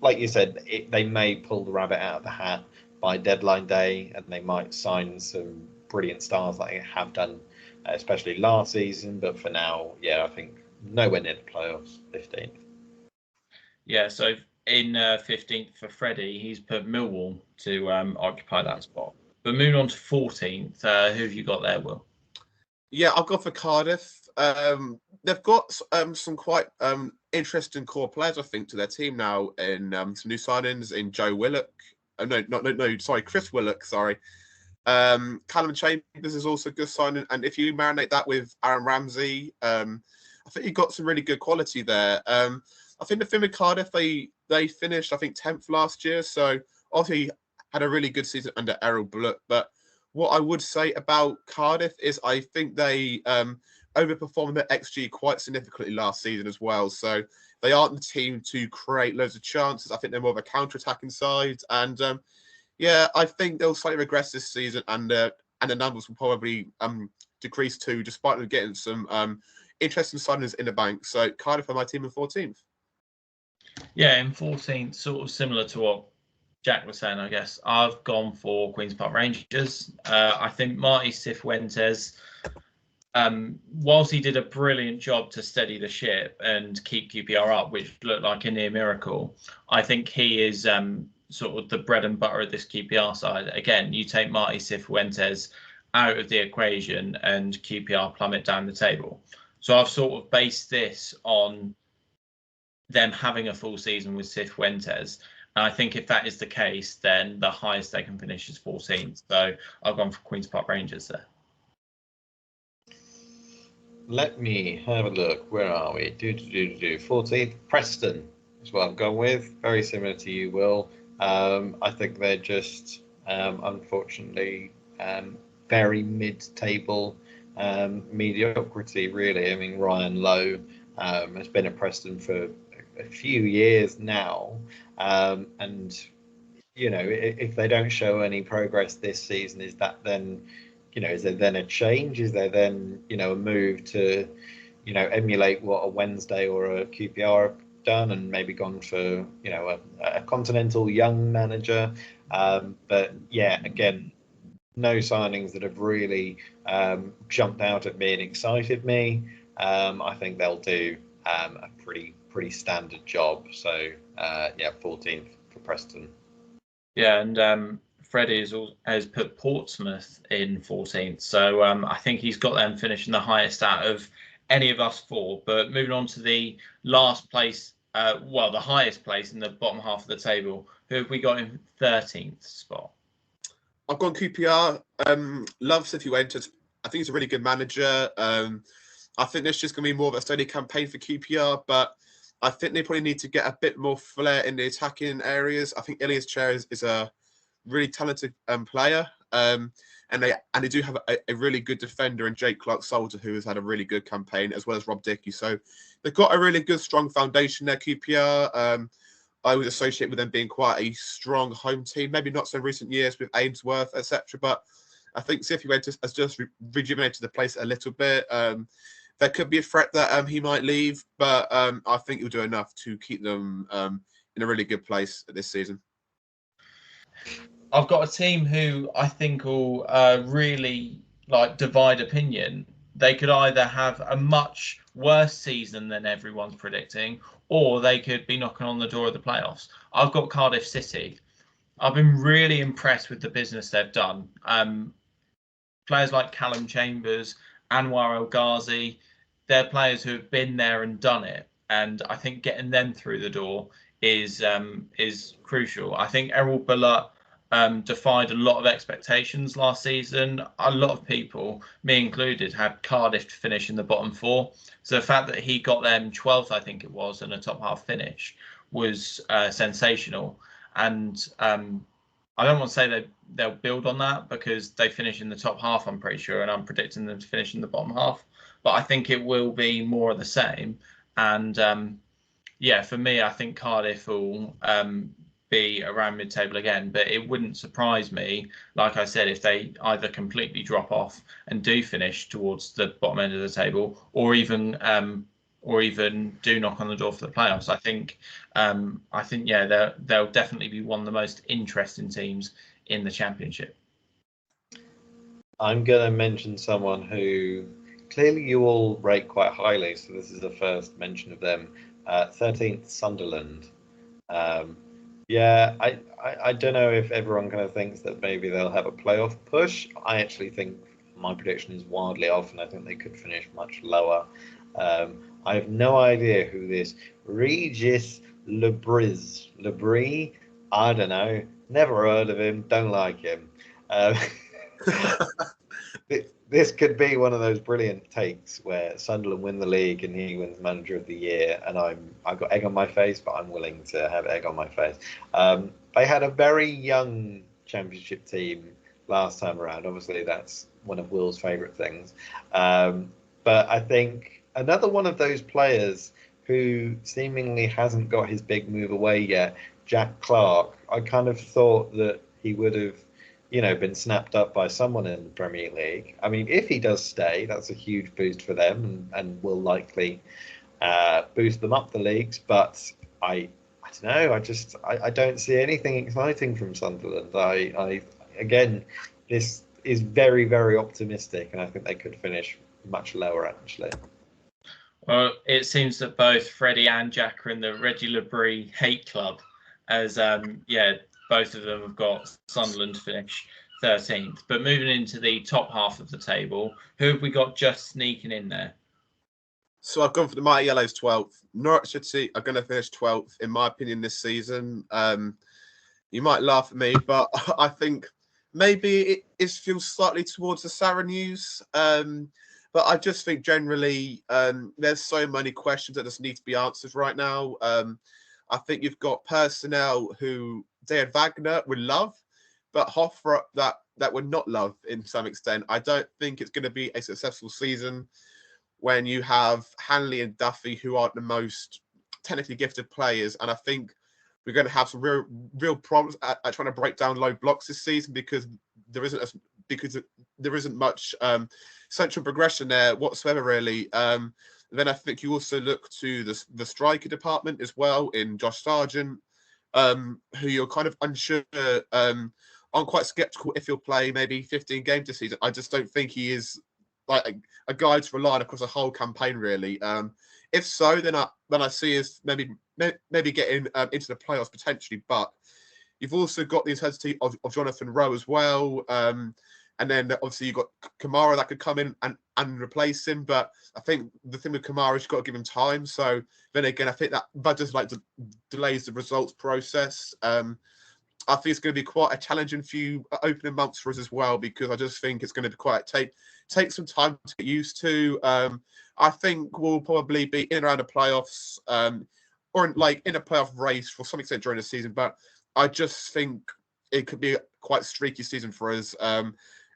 like you said, they may pull the rabbit out of the hat by deadline day, and they might sign some brilliant stars like they have done, especially last season. But for now, yeah, I think nowhere near the playoffs. 15th. Yeah, so in 15th for Freddie, he's put Millwall to occupy that spot. But moving on to 14th, who have you got there, Will? Yeah, I've gone for Cardiff. They've got some quite interesting core players, I think, to their team now in some new signings in Joe Willock. Chris Willock, sorry. Callum Chambers is also a good signing. And if you marinate that with Aaron Ramsey, I think you've got some really good quality there. I think the thing with Cardiff, they finished, I think, 10th last year. So obviously had a really good season under Errol Bluck. But what I would say about Cardiff is I think they overperformed their XG quite significantly last season as well. So they aren't the team to create loads of chances. I think they're more of a counter-attacking side. And yeah, I think they'll slightly regress this season, and the numbers will probably decrease too, despite them getting some interesting signings in the bank. So Cardiff are my team in 14th. Yeah, in 14th, sort of similar to what Jack was saying, I guess. I've gone for Queen's Park Rangers. I think Marty Cifuentes, whilst he did a brilliant job to steady the ship and keep QPR up, which looked like a near miracle, I think he is sort of the bread and butter of this QPR side. Again, you take Marty Cifuentes out of the equation and QPR plummet down the table. So I've sort of based this on them having a full season with Cifuentes. And I think if that is the case, then the highest they can finish is 14th. So I've gone for Queen's Park Rangers there. Let me have a look. Where are we? 14th. Preston is what I've gone with. Very similar to you, Will. I think they're just, unfortunately, very mid-table mediocrity, really. I mean, Ryan Lowe has been at Preston for a few years now. And if they don't show any progress this season, is that then, is there then a change? Is there then, a move to, emulate what a Wednesday or a QPR have done and maybe gone for, a continental young manager? But yeah, again, no signings that have really jumped out at me and excited me. I think they'll do a pretty standard job. So yeah, 14th for Preston. Yeah, and Freddie has put Portsmouth in 14th, so I think he's got them finishing the highest out of any of us four. But moving on to the last place, the highest place in the bottom half of the table, who have we got in 13th spot? I've gone QPR. Love Cifuentes. I think he's a really good manager. I think there's just going to be more of a steady campaign for QPR, but I think they probably need to get a bit more flair in the attacking areas. I think Ilias Chair is a really talented player, and they do have a really good defender in Jake Clark-Salter, who has had a really good campaign, as well as Rob Dickey. So they've got a really good, strong foundation there, QPR. I would associate with them being quite a strong home team. Maybe not so recent years with Ainsworth, etc. But I think Cifuentes has just rejuvenated the place a little bit. There could be a threat that he might leave, but I think he'll do enough to keep them in a really good place this season. I've got a team who I think will really divide opinion. They could either have a much worse season than everyone's predicting, or they could be knocking on the door of the playoffs. I've got Cardiff City. I've been really impressed with the business they've done. Players like Callum Chambers, Anwar El Ghazi, they're players who have been there and done it. And I think getting them through the door is crucial. I think Errol Bulut defied a lot of expectations last season. A lot of people, me included, had Cardiff to finish in the bottom four. So the fact that he got them 12th, I think it was, and a top half finish was sensational. And I don't want to say they'll build on that because they finish in the top half, I'm pretty sure, and I'm predicting them to finish in the bottom half. But I think it will be more of the same. And yeah, for me, I think Cardiff will be around mid-table again, but it wouldn't surprise me, like I said, if they either completely drop off and do finish towards the bottom end of the table, or even do knock on the door for the playoffs. I think yeah, they'll definitely be one of the most interesting teams in the Championship. I'm going to mention someone who clearly you all rate quite highly, so this is the first mention of them. 13th, Sunderland. Yeah, I don't know if everyone kind of thinks that maybe they'll have a playoff push. I actually think my prediction is wildly off, and I think they could finish much lower. I have no idea who this Regis Lebris, I don't know, never heard of him, don't like him. This could be one of those brilliant takes where Sunderland win the league and he wins Manager of the Year, and I've got egg on my face, but I'm willing to have egg on my face. They had a very young Championship team last time around. Obviously, that's one of Will's favourite things. But I think another one of those players who seemingly hasn't got his big move away yet, Jack Clark. I kind of thought that he would have been snapped up by someone in the Premier League. I mean, if he does stay, that's a huge boost for them and will likely boost them up the leagues. But I don't know. I don't see anything exciting from Sunderland. Again, this is very, very optimistic, and I think they could finish much lower, actually. Well, it seems that both Freddie and Jack are in the Reggie Lebris hate club, as both of them have got Sunderland to finish 13th. But moving into the top half of the table, who have we got just sneaking in there? So I've gone for the Mighty Yellows 12th. Norwich City are going to finish 12th, in my opinion, this season. You might laugh at me, but I think maybe it feels slightly towards the Sarah news. But I just think generally there's so many questions that just need to be answered right now. I think you've got personnel who David Wagner would love, but Hofra that would not love in some extent. I don't think it's going to be a successful season when you have Hanley and Duffy, who aren't the most technically gifted players. And I think we're going to have some real problems at trying to break down low blocks this season because there isn't much central progression there whatsoever, really. Then I think you also look to the striker department as well in Josh Sargent, who you're kind of unsure. I'm quite skeptical if he'll play maybe 15 games this season. I just don't think he is like a guy to rely on across a whole campaign, really. If so, then I see us maybe getting into the playoffs potentially. But you've also got the intensity of Jonathan Rowe as well. And then obviously you've got Kamara that could come in and replace him. But I think the thing with Kamara is you've got to give him time. So then again, I think that just like delays the results process. I think it's going to be quite a challenging few opening months for us as well, because I just think it's going to take some time to get used to. I think we'll probably be in and around the playoffs, or in a playoff race for some extent during the season. But I just think it could be quite a streaky season for us,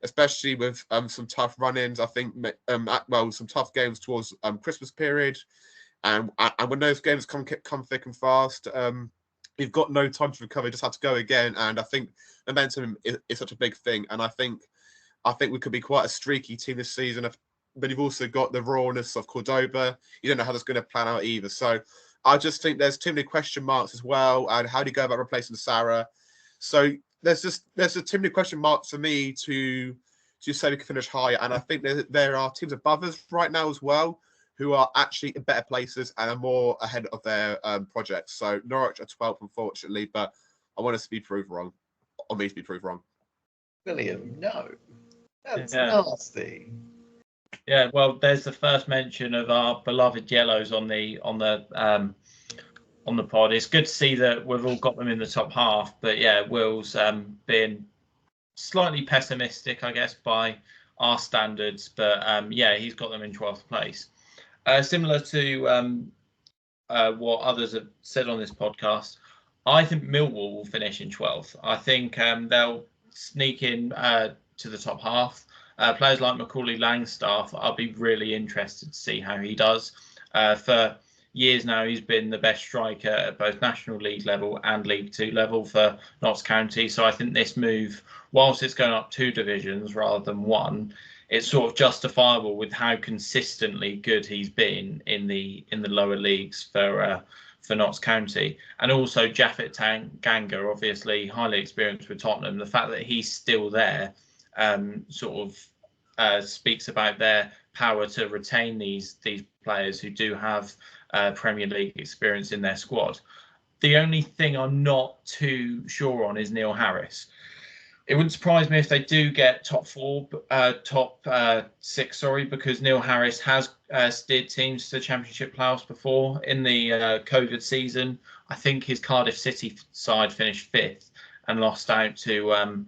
especially with some tough run-ins. I think some tough games towards Christmas period, and when those games come thick and fast. You've got no time to recover; you just have to go again. And I think momentum is such a big thing. And I think we could be quite a streaky team this season. But you've also got the rawness of Cordoba. You don't know how that's going to plan out either. So I just think there's too many question marks as well. And how do you go about replacing Sarah? So there's too many question marks for me to say we can finish higher. And I think there are teams above us right now as well, who are actually in better places and are more ahead of their projects. So Norwich are 12th, unfortunately, but I want us to be proved wrong, or me to be proved wrong. William, no, that's nasty. Yeah, well, there's the first mention of our beloved yellows on the pod. It's good to see that we've all got them in the top half, but yeah, Will's been slightly pessimistic, I guess, by our standards, but yeah, he's got them in 12th place. Similar to what others have said on this podcast, I think Millwall will finish in 12th. I think they'll sneak in to the top half. Players like Macaulay Langstaff, I'll be really interested to see how he does. For years now, he's been the best striker at both National League level and League Two level for Notts County. So I think this move, whilst it's going up 2 divisions rather than 1, it's sort of justifiable with how consistently good he's been in the lower leagues for Notts County. And also Japhet Tanganga, obviously highly experienced with Tottenham. The fact that he's still there speaks about their power to retain these players who do have Premier League experience in their squad. The only thing I'm not too sure on is Neil Harris. It wouldn't surprise me if they do get top 6, because Neil Harris has steered teams to the Championship playoffs before. In the COVID season, I think his Cardiff City side finished 5th and lost out to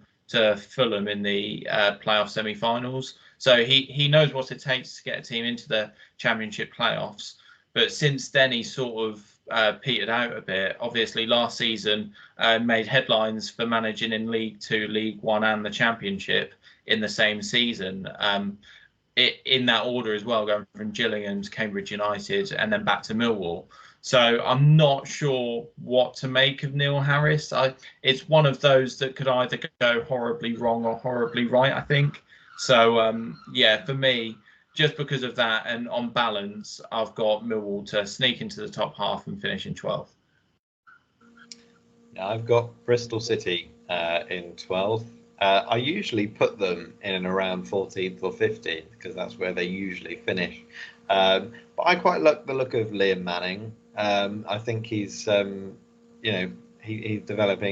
Fulham in the playoff semi-finals. So he knows what it takes to get a team into the Championship playoffs. But since then, he sort of petered out a bit. Obviously, last season made headlines for managing in League Two, League One, and the Championship in the same season. In that order as well, going from Gillingham to Cambridge United and then back to Millwall. So I'm not sure what to make of Neil Harris. It's one of those that could either go horribly wrong or horribly right, I think. So yeah, for me, just because of that, and on balance, I've got Millwall to sneak into the top half and finish in 12th. Yeah, I've got Bristol City in 12th. I usually put them in and around 14th or 15th because that's where they usually finish. But I quite like the look of Liam Manning. I think he's developing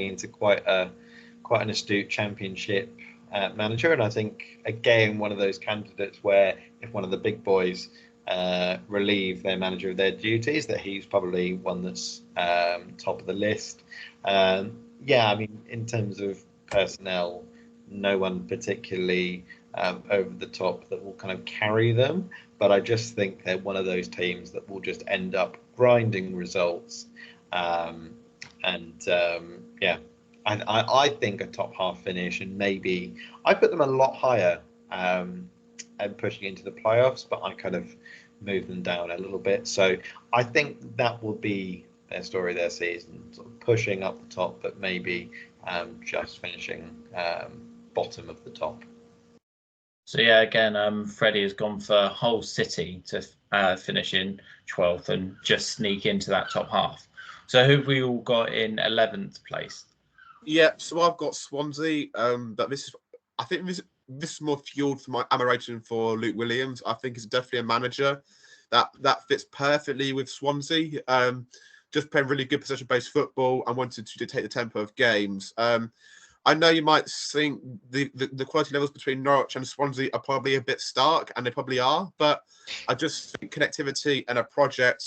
into quite an astute Championship manager, and I think again one of those candidates where if one of the big boys relieve their manager of their duties, that he's probably one that's top of the list. Yeah, I mean, in terms of personnel, no one particularly over the top that will kind of carry them, but I just think they're one of those teams that will just end up grinding results. Yeah, I think a top half finish, and maybe I put them a lot higher and pushing into the playoffs, but I kind of move them down a little bit. So I think that will be story their season, sort of pushing up the top, but maybe just finishing bottom of the top. So yeah, again, Freddie has gone for Hull City to finish in 12th and just sneak into that top half. So who have we all got in 11th place? Yeah, so I've got Swansea. But I think this is more fueled for my admiration for Luke Williams. I think he's definitely a manager that fits perfectly with Swansea. Just playing really good possession-based football and wanted to dictate the tempo of games. I know you might think the quality levels between Norwich and Swansea are probably a bit stark, and they probably are, but I just think connectivity and a project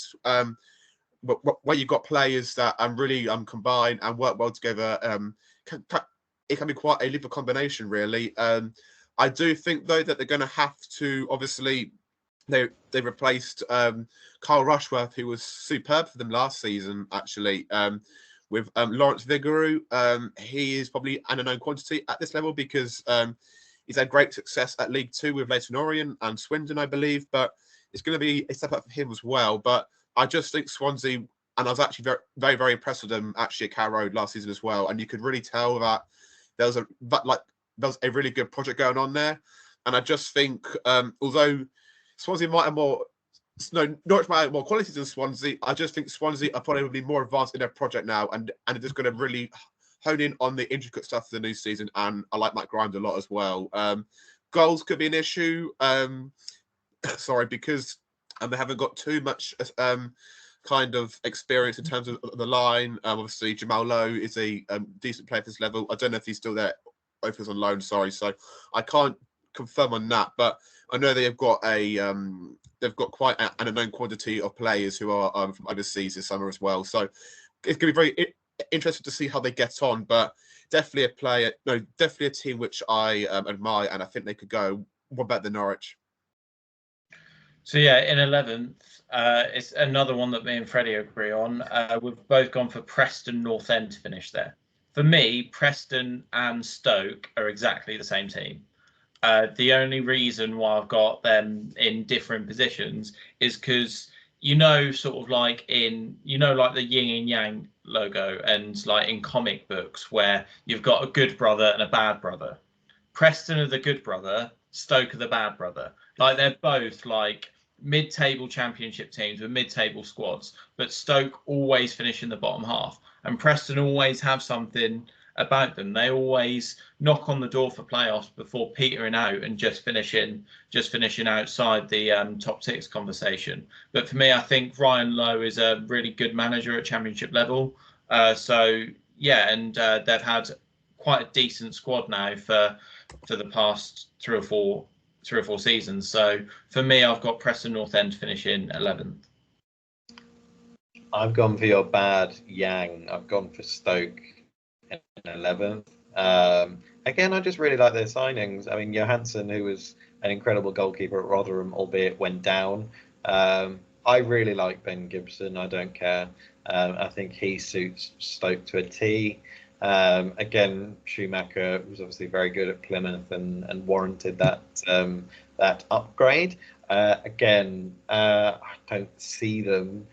where you've got players that really combine and work well together, it can be quite a lethal combination, really. I do think, though, that they're going to have to, obviously, they replaced Carl Rushworth, who was superb for them last season, actually, with Lawrence Vigouroux. He is probably an unknown quantity at this level because he's had great success at League Two with Leyton Orient and Swindon, I believe, but it's going to be a step up for him as well. But I just think Swansea, and I was actually very, very, very impressed with them actually at Carrow Road last season as well, and you could really tell that there was a really good project going on there. And I just think, although Swansea might have Norwich might have more qualities than Swansea, I just think Swansea are probably more advanced in their project now, and they're just going to really hone in on the intricate stuff of the new season. And I like Mike Grimes a lot as well. Goals could be an issue. Sorry, because they haven't got too much kind of experience in terms of the line. Obviously, Jamal Lowe is a decent player at this level. I don't know if he's still there, or if he's on loan. Sorry, so I can't confirm on that. But I know they've got quite an unknown quantity of players who are from overseas this summer as well. So it's going to be very interesting to see how they get on. But definitely definitely a team which I admire, and I think they could go one better than Norwich. So yeah, in 11th, it's another one that me and Freddie agree on. We've both gone for Preston North End to finish there. For me, Preston and Stoke are exactly the same team. The only reason why I've got them in different positions is because sort of like like the yin and yang logo, and like in comic books where you've got a good brother and a bad brother. Preston are the good brother, Stoke are the bad brother. Like they're both like mid-table championship teams with mid-table squads, but Stoke always finish in the bottom half, and Preston always have something about them. They always knock on the door for playoffs before petering out and just finishing outside the top six conversation. But for me, I think Ryan Lowe is a really good manager at championship level. So yeah, and they've had quite a decent squad now for the past three or four seasons. So for me, I've got Preston North End finishing 11th. I've gone for your bad Yang. I've gone for Stoke in 11th. Again, I just really like their signings. I mean, Johansson, who was an incredible goalkeeper at Rotherham, albeit went down. I really like Ben Gibson. I don't care. I think he suits Stoke to a T. Again, Schumacher was obviously very good at Plymouth and warranted that upgrade. Again, I don't see them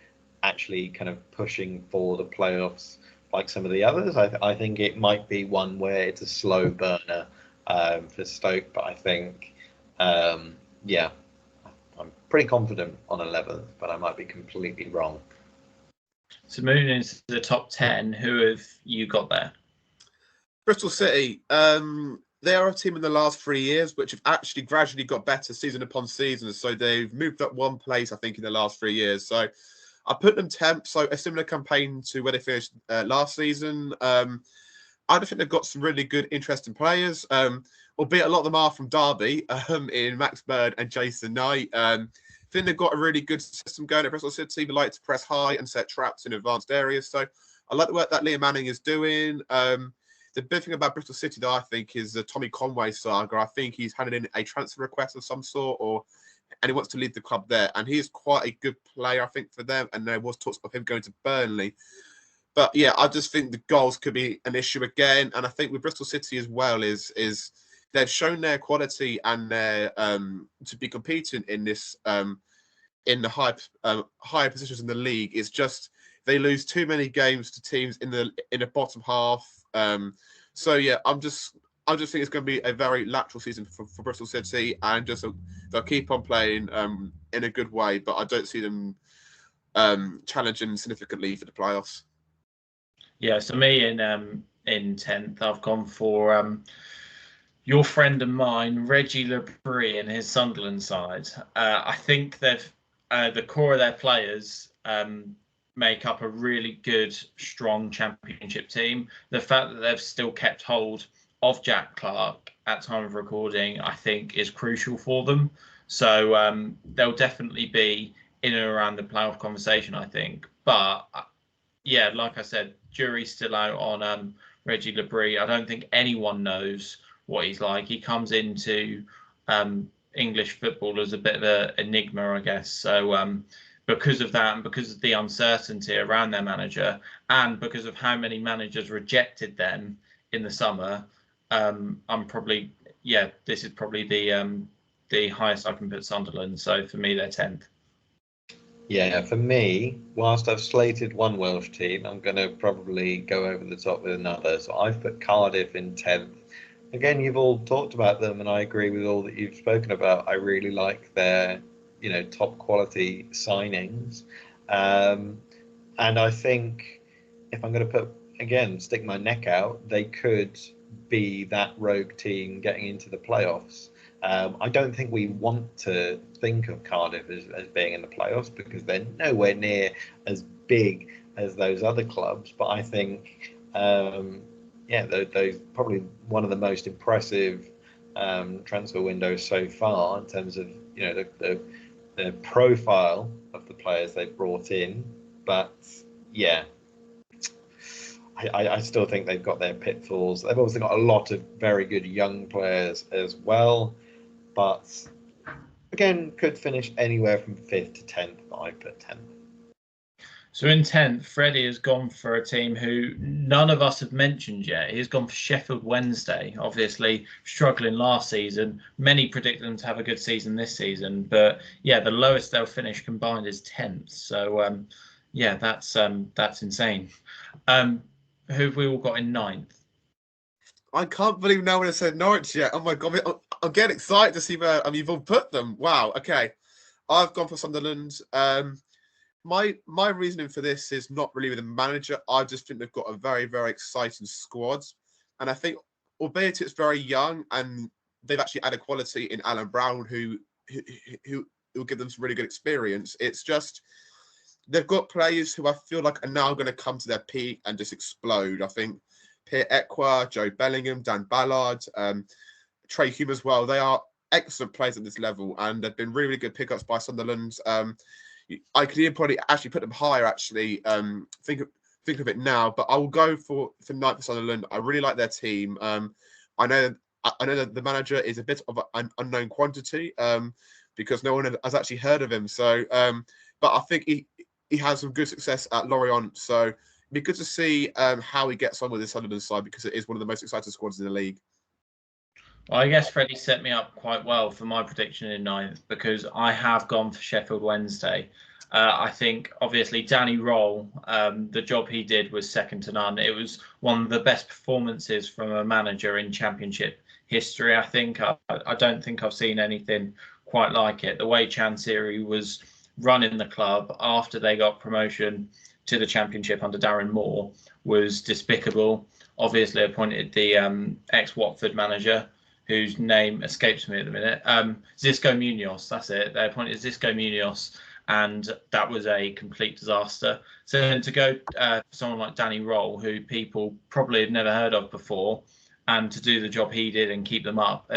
actually kind of pushing for the playoffs like some of the others. I think it might be one where it's a slow burner for Stoke, but I think, yeah, I'm pretty confident on 11th, but I might be completely wrong. So moving into the top 10, who have you got there? Bristol City. They are a team in the last 3 years which have actually gradually got better season upon season. So they've moved up one place, I think, in the last 3 years. So I put them 10th. So a similar campaign to where they finished last season. I don't think they've got some really good, interesting players. Albeit a lot of them are from Derby, in Max Bird and Jason Knight. I think they've got a really good system going at Bristol City. They like to press high and set traps in advanced areas. So I like the work that Liam Manning is doing. The big thing about Bristol City, though, I think, is the Tommy Conway saga. I think he's handed in a transfer request of some sort, and he wants to lead the club there. And he's quite a good player, I think, for them. And there was talks of him going to Burnley. But yeah, I just think the goals could be an issue again. And I think with Bristol City as well is they've shown their quality and their to be competing in this in the higher positions in the league. It's just they lose too many games to teams in the bottom half. So yeah, I'm just think it's going to be a very lateral season for Bristol City, and just they'll keep on playing in a good way, but I don't see them challenging significantly for the playoffs. Yeah, so me in 10th, I've gone for your friend and mine, Reggie Labrie, and his Sunderland side. I think they've the core of their players make up a really good, strong championship team. The fact that they've still kept hold of Jack Clark at time of recording, I think, is crucial for them. So they'll definitely be in and around the playoff conversation, I think. But yeah, like I said, jury's still out on Reggie Labrie. I don't think anyone knows what he's like. He comes into English football as a bit of an enigma, I guess. So because of that, and because of the uncertainty around their manager, and because of how many managers rejected them in the summer, I'm probably this is probably the highest I can put Sunderland. So for me, they're 10th. Yeah, for me, whilst I've slated one Welsh team, I'm going to probably go over the top with another. So I've put Cardiff in 10th. Again, you've all talked about them, and I agree with all that you've spoken about. I really like their, top quality signings. And I think if I'm going to stick my neck out, they could be that rogue team getting into the playoffs. I don't think we want to think of Cardiff as being in the playoffs because they're nowhere near as big as those other clubs. But I think, those probably one of the most impressive transfer windows so far in terms of the profile of the players they've brought in. But yeah, I still think they've got their pitfalls. They've also got a lot of very good young players as well. But again, could finish anywhere from 5th to 10th, but I put 10th. So in 10th, Freddie has gone for a team who none of us have mentioned yet. He's gone for Sheffield Wednesday, obviously struggling last season. Many predict them to have a good season this season. But yeah, the lowest they'll finish combined is 10th. So that's insane. Who have we all got in 9th? I can't believe no one has said Norwich yet. Oh my God, I'm getting excited to see where you've all put them. Wow, okay. I've gone for Sunderland. My reasoning for this is not really with the manager. I just think they've got a very, very exciting squad. And I think, albeit it's very young, and they've actually added quality in Alan Brown, who will give them some really good experience. It's just they've got players who I feel like are now going to come to their peak and just explode. I think Pierre Ekwa, Joe Bellingham, Dan Ballard, Trey Hume as well. They are excellent players at this level, and they've been really, really good pickups by Sunderland. I could even probably actually put them higher. Actually, think of it now, but I will go for 9th for Sunderland. I really like their team. I know that the manager is a bit of an unknown quantity because no one has actually heard of him. So, but I think he has some good success at Lorient. So it'd be good to see how he gets on with this Sunderland side because it is one of the most exciting squads in the league. Well, I guess Freddie set me up quite well for my prediction in 9th because I have gone for Sheffield Wednesday. I think, obviously, Danny Roll, the job he did was second to none. It was one of the best performances from a manager in Championship history, I think. I don't think I've seen anything quite like it. The way Chansiri was running the club after they got promotion to the Championship under Darren Moore was despicable. Obviously, appointed the ex-Watford manager, whose name escapes me at the minute. Xisco Munoz, that's it. They appointed Xisco Munoz, and that was a complete disaster. So then to go for someone like Danny Roll, who people probably had never heard of before, and to do the job he did and keep them up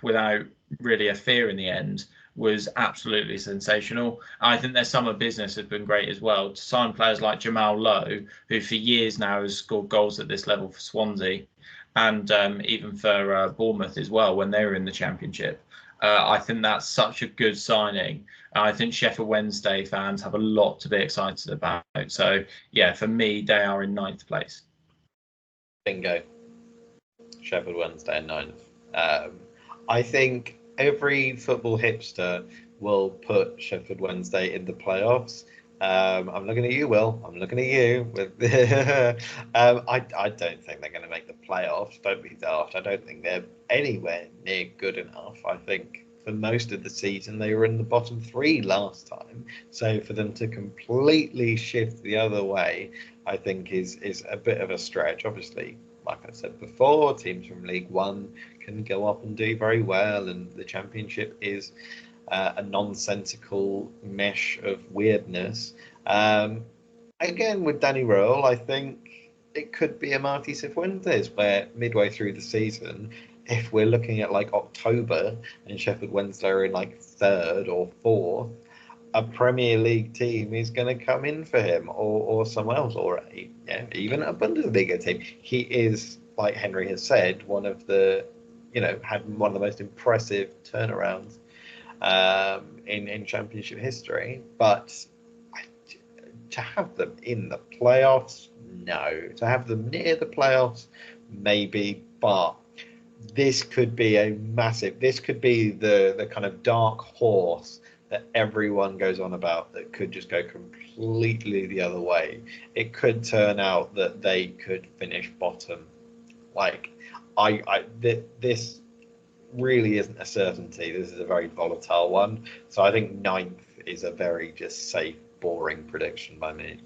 without really a fear in the end, was absolutely sensational. I think their summer business has been great as well. To sign players like Jamal Lowe, who for years now has scored goals at this level for Swansea, and even for Bournemouth as well when they were in the Championship. I think that's such a good signing. I think Sheffield Wednesday fans have a lot to be excited about. So, yeah, for me, they are in 9th place. Bingo. Sheffield Wednesday in 9th. I think every football hipster will put Sheffield Wednesday in the playoffs. I'm looking at you, Will. I'm looking at you. I don't think they're going to make the playoffs. Don't be daft. I don't think they're anywhere near good enough. I think for most of the season they were in the bottom three last time. So for them to completely shift the other way, I think is a bit of a stretch. Obviously, like I said before, teams from League One can go up and do very well, and the Championship is a nonsensical mesh of weirdness. Um, Again, with Danny Röhl, I think it could be a Marty Cifuentes, where midway through the season, if we're looking at like October and Sheffield Wednesday are in like third or fourth, a Premier League team is going to come in for him, or someone else, or even a Bundesliga team. He is, like Henry has said, one of the, had one of the most impressive turnarounds in Championship history. But to have them in the playoffs, no. To have them near the playoffs, maybe. But this could be this could be the kind of dark horse that everyone goes on about that could just go completely the other way. It could turn out that they could finish bottom. Like, this really isn't a certainty. This is a very volatile one. So I think ninth is a very just safe, boring prediction by me.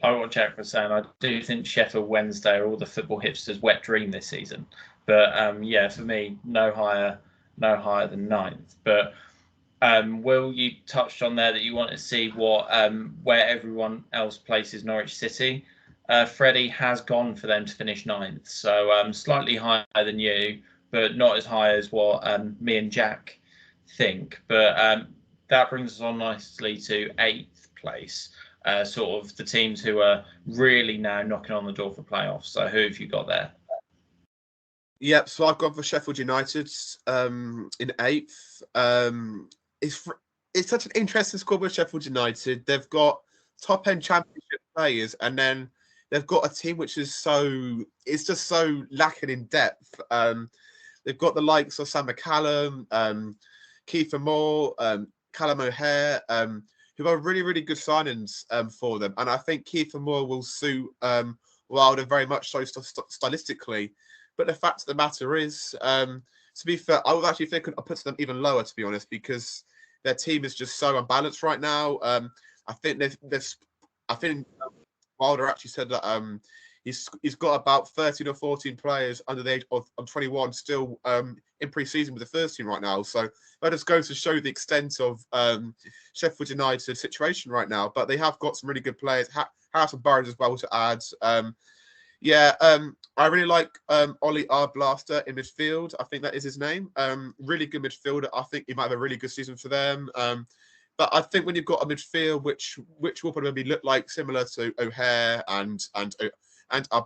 Like what Jack was saying, I do think Sheffield Wednesday are all the football hipsters' wet dream this season. But yeah, for me, no higher than ninth. But Will, you touched on there that you want to see what where everyone else places Norwich City. Freddie has gone for them to finish ninth, so slightly higher than you, but not as high as what me and Jack think. But that brings us on nicely to eighth place. Sort of the teams who are really now knocking on the door for playoffs. So who have you got there? Yep, so I've gone for Sheffield United in eighth. It's such an interesting squad with Sheffield United. They've got top end Championship players, and then they've got a team which is just so lacking in depth. They've got the likes of Sam McCallum, Kiefer Moore, Callum O'Hare, who are really, really good signings for them. And I think Kiefer Moore will suit Wilder very much so stylistically. But the fact of the matter is, to be fair, I was actually thinking I'll put them even lower, to be honest, because their team is just so unbalanced right now. I think Wilder actually said that he's got about 13 or 14 players under the age of 21 still in pre-season with the first team right now. So that just goes to show the extent of Sheffield United's situation right now. But they have got some really good players. Harrison Barnes as well to add. I really like Ollie R. Blaster in midfield. I think that is his name. Really good midfielder. I think he might have a really good season for them. But I think when you've got a midfield which will probably look like similar to O'Hare and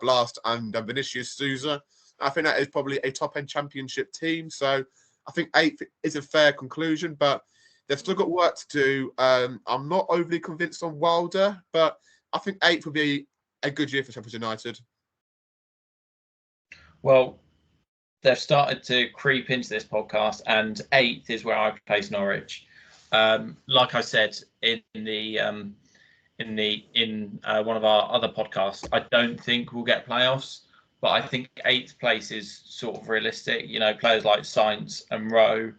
Blast and Vinicius Souza, I think that is probably a top end Championship team. So I think eighth is a fair conclusion, but they've still got work to do. I'm not overly convinced on Wilder, but I think eighth would be a good year for Sheffield United. Well, they've started to creep into this podcast, and eighth is where I place Norwich. Like I said in one of our other podcasts, I don't think we'll get playoffs, but I think eighth place is sort of realistic. Players like Sainz and Rowe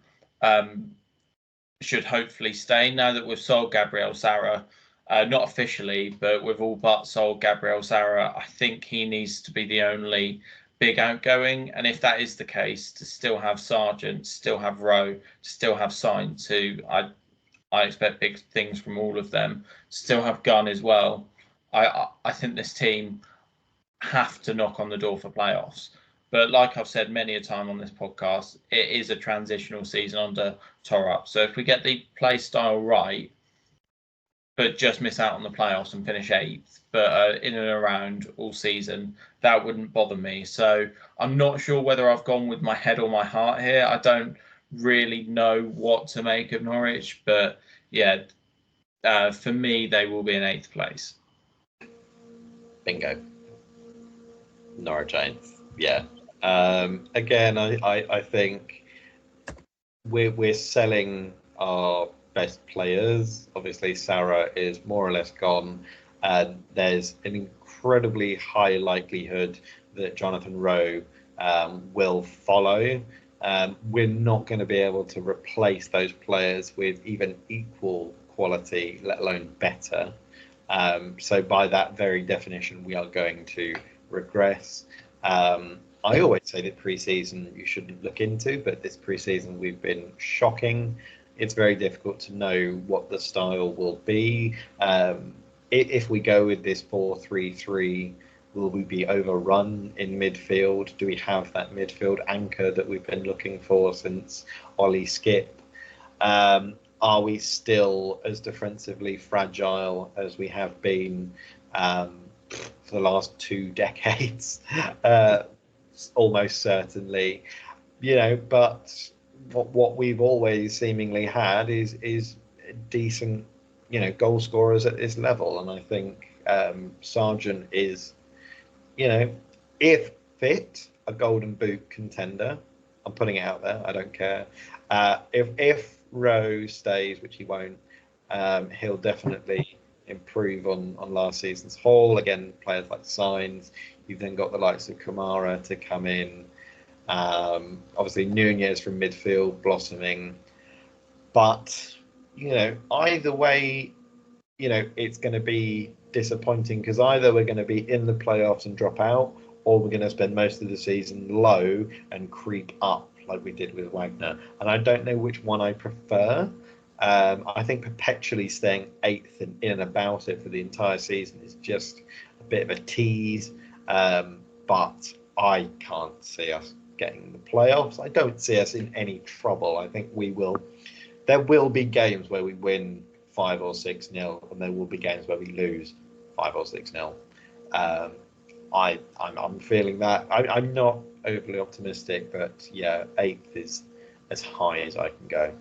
should hopefully stay now that we've sold Gabriel Sara. Not officially, but we've all but sold Gabriel Sara. I think he needs to be the only big outgoing, and if that is the case, to still have Sargent, still have Rowe, still have Sainz, who I expect big things from all of them, still have Gunn as well. I think this team have to knock on the door for playoffs. But like I've said many a time on this podcast, it is a transitional season under Torup. So if we get the play style right, but just miss out on the playoffs and finish eighth, but in and around all season, that wouldn't bother me. So I'm not sure whether I've gone with my head or my heart here. I don't really know what to make of Norwich, but yeah, for me, they will be in eighth place. Bingo. Norwich eighth. Yeah. Again, I think we're selling our best players. Obviously, Sarah is more or less gone. There's an incredibly high likelihood that Jonathan Rowe will follow. We're not going to be able to replace those players with even equal quality, let alone better. So by that very definition, we are going to regress. I always say that pre-season you shouldn't look into, but this pre-season we've been shocking. It's very difficult to know what the style will be. If we go with this 4-3-3, will we be overrun in midfield? Do we have that midfield anchor that we've been looking for since Ollie Skip? Are we still as defensively fragile as we have been for the last 2 decades? Almost certainly, but what we've always seemingly had is decent, goal scorers at this level. And I think Sargent is, if fit, a golden boot contender. I'm putting it out there. I don't care. If Rowe stays, which he won't, he'll definitely improve on last season's haul. Again, players like Signs. You've then got the likes of Kamara to come in. Obviously, Nunez from midfield blossoming. But, either way, it's going to be disappointing because either we're going to be in the playoffs and drop out, or we're going to spend most of the season low and creep up like we did with Wagner. And I don't know which one I prefer. I think perpetually staying 8th and in and about it for the entire season is just a bit of a tease. But I can't see us getting the playoffs. I don't see us in any trouble. I think we will. There will be games where we win 5 or 6-0, and there will be games where we lose 5 or 6-0. I'm feeling that. I'm not overly optimistic, but yeah, 8th is as high as I can go.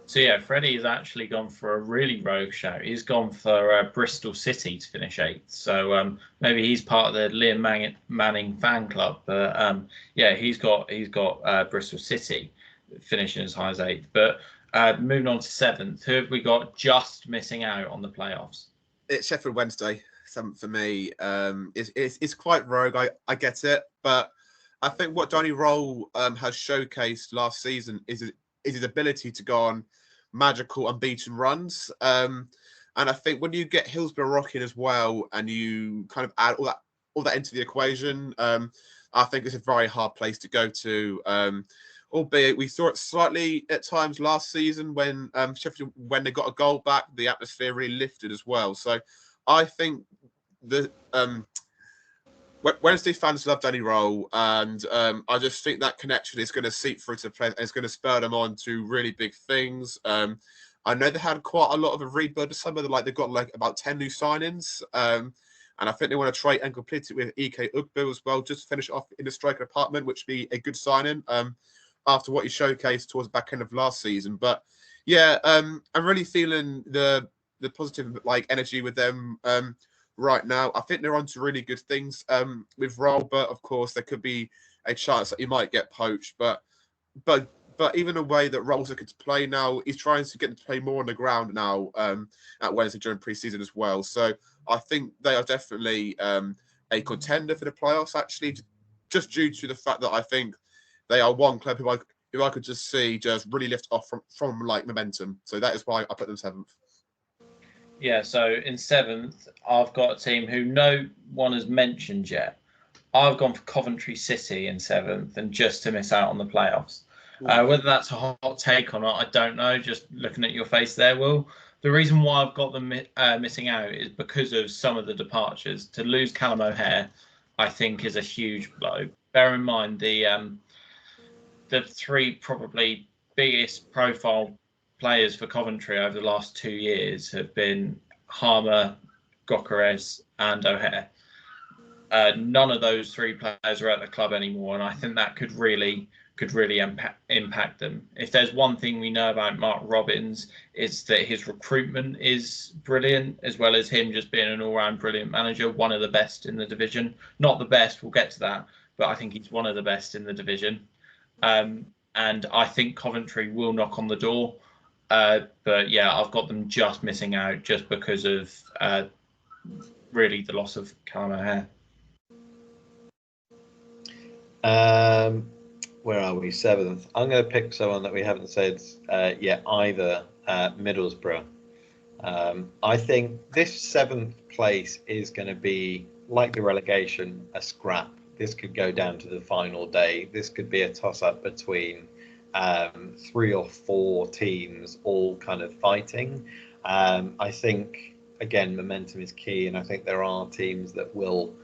So yeah, Freddie has actually gone for a really rogue shout. He's gone for Bristol City to finish 8th. So maybe he's part of the Liam Manning fan club. But yeah, he's got Bristol City finishing as high as 8th. But moving on to 7th, who have we got just missing out on the playoffs? It's Sheffield Wednesday. 7th for me. It's quite rogue. I get it, but I think what Danny Roll has showcased last season is his ability to go on magical unbeaten runs. And I think when you get Hillsborough rocking as well, and you kind of add all that into the equation, I think it's a very hard place to go to. Albeit we saw it slightly at times last season when Sheffield, when they got a goal back, the atmosphere really lifted as well. So I think the Wednesday fans love Danny Roll, and I just think that connection is going to seep through to play, and it's going to spur them on to really big things. I know they had quite a lot of a rebuild. Some of them, they've got about 10 new signings, and I think they want to try and complete it with EK Ugbo as well, just to finish off in the striker department, which would be a good signing after what he showcased towards the back end of last season. But yeah, I'm really feeling the positive energy with them right now. I think they're on to really good things with Roll, but of course there could be a chance that he might get poached. But even the way that Roll's looking to play now, he's trying to get to play more on the ground now at Wednesday during pre-season as well. So I think they are definitely a contender for the playoffs, actually, just due to the fact that I think they are one club who I could just see just really lift off from momentum. So that is why I put them 7th. Yeah, so in 7th, I've got a team who no one has mentioned yet. I've gone for Coventry City in 7th, and just to miss out on the playoffs. Whether that's a hot take or not, I don't know. Just looking at your face there, Will. The reason why I've got them missing out is because of some of the departures. To lose Callum O'Hare, I think, is a huge blow. Bear in mind the 3 probably biggest profile players for Coventry over the last 2 years have been Harmer, Gokares, and O'Hare. None of those 3 players are at the club anymore, and I think that could really impact them. If there's one thing we know about Mark Robbins, it's that his recruitment is brilliant, as well as him just being an all-round brilliant manager, one of the best in the division. Not the best, we'll get to that, but I think he's one of the best in the division. And I think Coventry will knock on the door. But yeah, I've got them just missing out just because of really the loss of Callum O'Hare. Where are we? 7th. I'm going to pick someone that we haven't said yet either. Middlesbrough. I think this 7th place is going to be, like the relegation, a scrap. This could go down to the final day. This could be a toss-up between 3 or 4 teams all kind of fighting. I think, again, momentum is key, and I think there are teams that will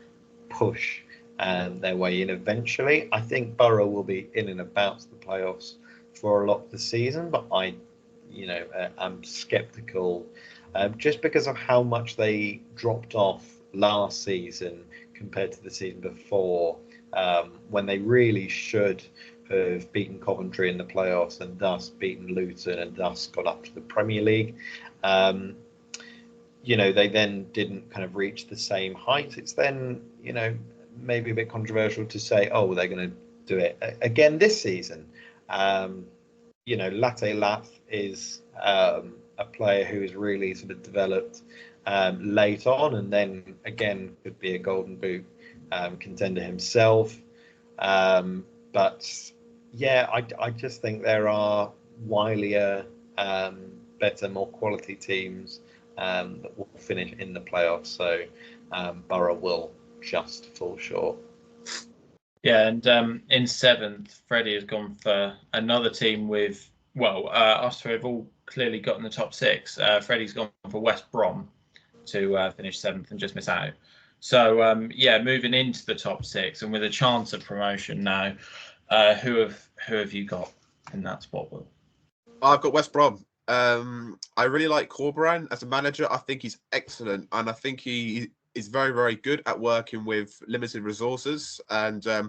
push their way in eventually. I think Borough will be in and about the playoffs for a lot of the season, but I'm sceptical just because of how much they dropped off last season compared to the season before, when they really should have beaten Coventry in the playoffs and thus beaten Luton and thus got up to the Premier League. They then didn't kind of reach the same height. It's then, maybe a bit controversial to say, oh, they're going to do it again this season. Latte Lath is a player who has really sort of developed late on, and then again could be a Golden Boot contender himself. But yeah, I just think there are wilier, better, more quality teams that will finish in the playoffs. So Borough will just fall short. Yeah, and in 7th, Freddie has gone for another team with, us who have all clearly got in the top 6. Freddie's gone for West Brom to finish 7th and just miss out. So, moving into the top 6 and with a chance of promotion now, who have you got in that spot, Will? I've got West Brom. I really like Corberan as a manager. I think he's excellent, and I think he is very, very good at working with limited resources. And I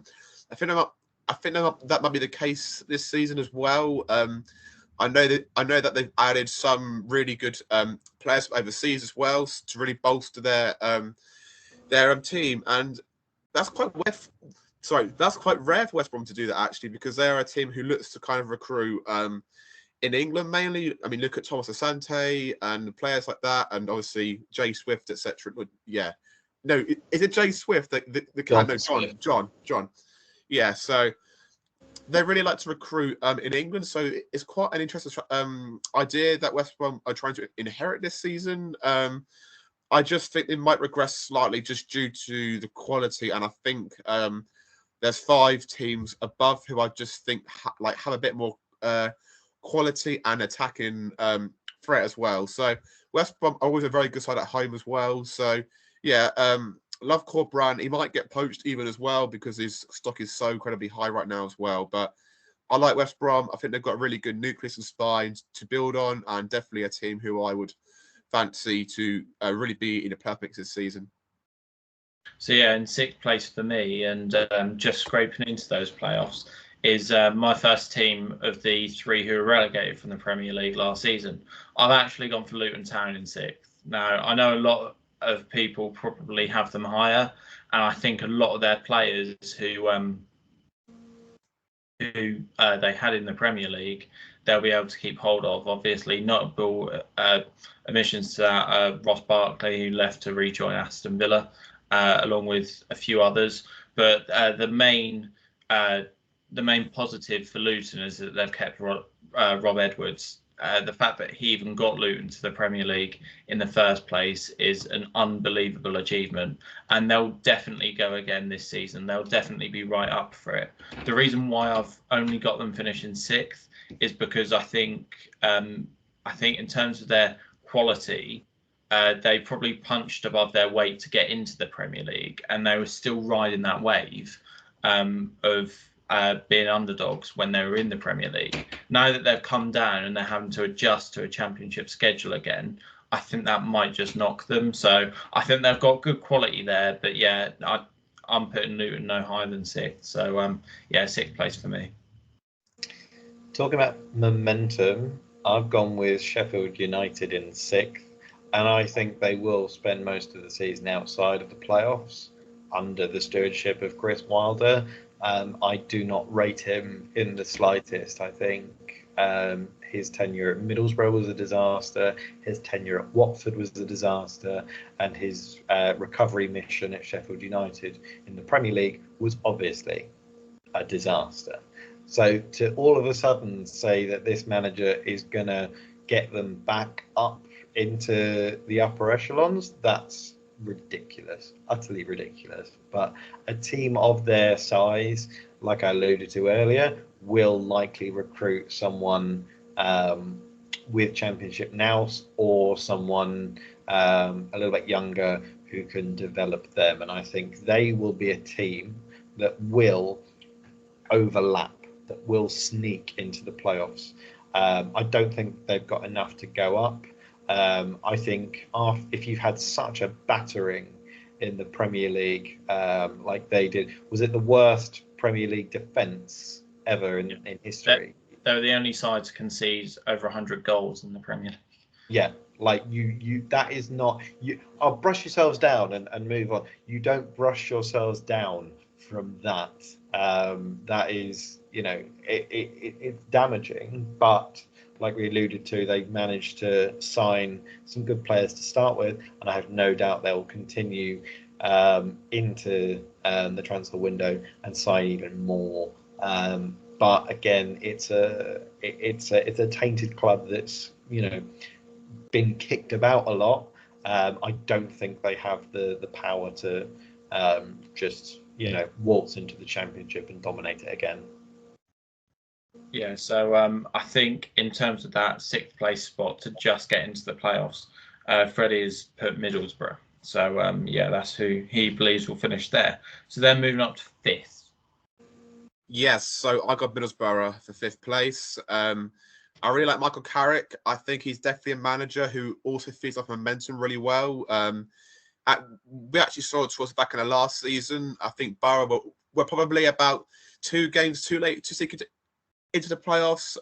think that might be the case this season as well. I know that they've added some really good players overseas as well to really bolster their team, and that's quite rare for West Brom to do that, actually, because they are a team who looks to kind of recruit in England mainly. I mean, look at Thomas Asante and players like that, and obviously Jay Swift, etc. Yeah, no, is it Jay Swift? John. Yeah, so they really like to recruit in England. So it's quite an interesting idea that West Brom are trying to inherit this season. I just think they might regress slightly just due to the quality, and I think there's 5 teams above who I just think have a bit more quality and attacking threat as well. So West Brom are always a very good side at home as well. So yeah, love Corberan. He might get poached even as well because his stock is so incredibly high right now as well. But I like West Brom. I think they've got a really good nucleus and spine to build on, and definitely a team who I would fancy to really be in a playoff mix this season. So yeah, in 6th place for me, and just scraping into those playoffs, is my first team of the 3 who were relegated from the Premier League last season. I've actually gone for Luton Town in 6th. Now, I know a lot of people probably have them higher, and I think a lot of their players who they had in the Premier League, they'll be able to keep hold of. Obviously, notable omissions to that, Ross Barkley, who left to rejoin Aston Villa, along with a few others. But the main positive for Luton is that they've kept Rob Edwards. The fact that he even got Luton to the Premier League in the first place is an unbelievable achievement, and they'll definitely go again this season. They'll definitely be right up for it. The reason why I've only got them finishing 6th is because I think in terms of their quality, they probably punched above their weight to get into the Premier League, and they were still riding that wave of being underdogs when they were in the Premier League. Now that they've come down and they're having to adjust to a championship schedule again, I think that might just knock them. So I think they've got good quality there, but yeah, I'm putting Luton no higher than 6th. So 6th place for me. Talking about momentum, I've gone with Sheffield United in 6th, and I think they will spend most of the season outside of the playoffs under the stewardship of Chris Wilder. I do not rate him in the slightest. I think His tenure at Middlesbrough was a disaster. His tenure at Watford was a disaster, and his recovery mission at Sheffield United in the Premier League was obviously a disaster. So to all of a sudden say that this manager is going to get them back up into the upper echelons, that's ridiculous, utterly ridiculous. But a team of their size, like I alluded to earlier, will likely recruit someone with championship nous or someone a little bit younger who can develop them. And I think they will be a team that will overlap, that will sneak into the playoffs. I don't think they've got enough to go up. I think if you've had such a battering in the Premier League like they did, was it the worst Premier League defence ever in history? They were the only side to concede over 100 goals in the Premier League. Yeah, like you that is not you. I'll brush yourselves down and move on. You don't brush yourselves down from that. That is, it's damaging, but like we alluded to, they've managed to sign some good players to start with, and I have no doubt they'll continue into the transfer window and sign even more. But again, it's a tainted club that's been kicked about a lot. I don't think they have the power to just waltz into the Championship and dominate it again. Yeah, so I think in terms of that 6th place spot to just get into the playoffs, Freddie has put Middlesbrough. So that's who he believes will finish there. So then moving up to 5th. Yes, so I got Middlesbrough for 5th place. I really like Michael Carrick. I think he's definitely a manager who also feeds off momentum really well. We actually saw it towards the back in the last season. I think Borough were probably about 2 games too late to seek into the playoffs.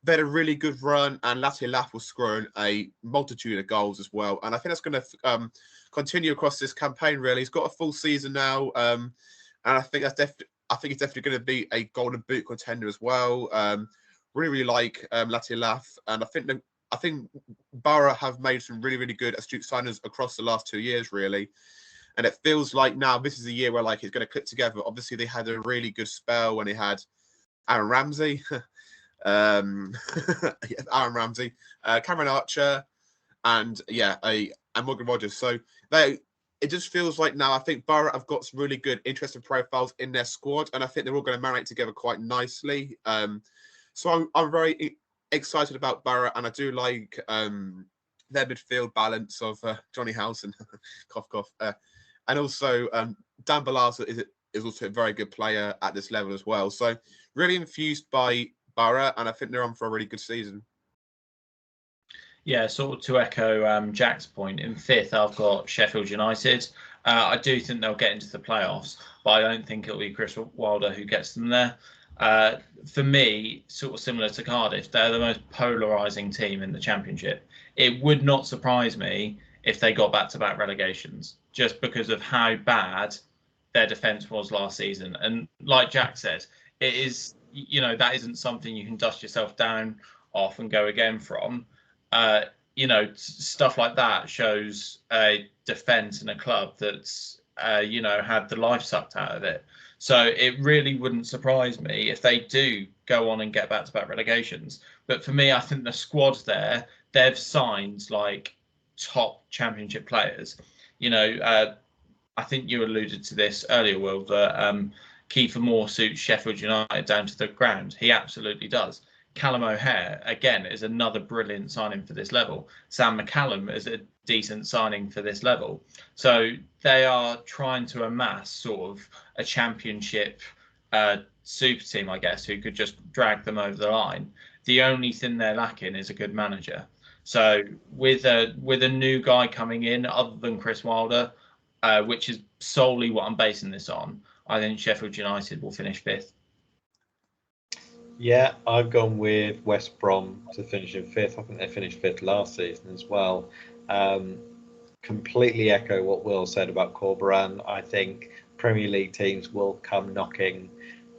They had a really good run, and Latte Lath was scoring a multitude of goals as well. And I think that's going to continue across this campaign. Really, he's got a full season now, and I think he's definitely going to be a Golden Boot contender as well. Really like Latte Lath, and I think Borough have made some really, really good astute signings across the last 2 years, really. And it feels like now this is a year where it's going to click together. Obviously, they had a really good spell when they had Aaron Ramsey, Aaron Ramsey, Cameron Archer, and Morgan Rogers. So it just feels like now I think Borough have got some really good, interesting profiles in their squad, and I think they're all going to marinate together quite nicely. So I'm very excited about Borough, and I do like their midfield balance of Johnny House and cough cough, and also Dan Balazar is also a very good player at this level as well. So really infused by Borough, and I think they're on for a really good season. Yeah, sort of to echo Jack's point, in 5th I've got Sheffield United. I do think they'll get into the playoffs, but I don't think it'll be Chris Wilder who gets them there. For me, sort of similar to Cardiff, they're the most polarising team in the Championship. It would not surprise me if they got back-to-back relegations, just because of how bad their defence was last season. And like Jack said, it is, that isn't something you can dust yourself down off and go again from. Stuff like that shows a defence in a club that's, had the life sucked out of it. So it really wouldn't surprise me if they do go on and get back-to-back relegations. But for me, I think the squad there, they've signed top Championship players. I think you alluded to this earlier, Will, that Kiefer Moore suits Sheffield United down to the ground. He absolutely does. Callum O'Hare, again, is another brilliant signing for this level. Sam McCallum is a decent signing for this level. So they are trying to amass sort of a Championship super team, I guess, who could just drag them over the line. The only thing they're lacking is a good manager. So with a new guy coming in, other than Chris Wilder, which is solely what I'm basing this on, I think Sheffield United will finish 5th. Yeah, I've gone with West Brom to finish in 5th. I think they finished 5th last season as well. Completely echo what Will said about Corberan. I think Premier League teams will come knocking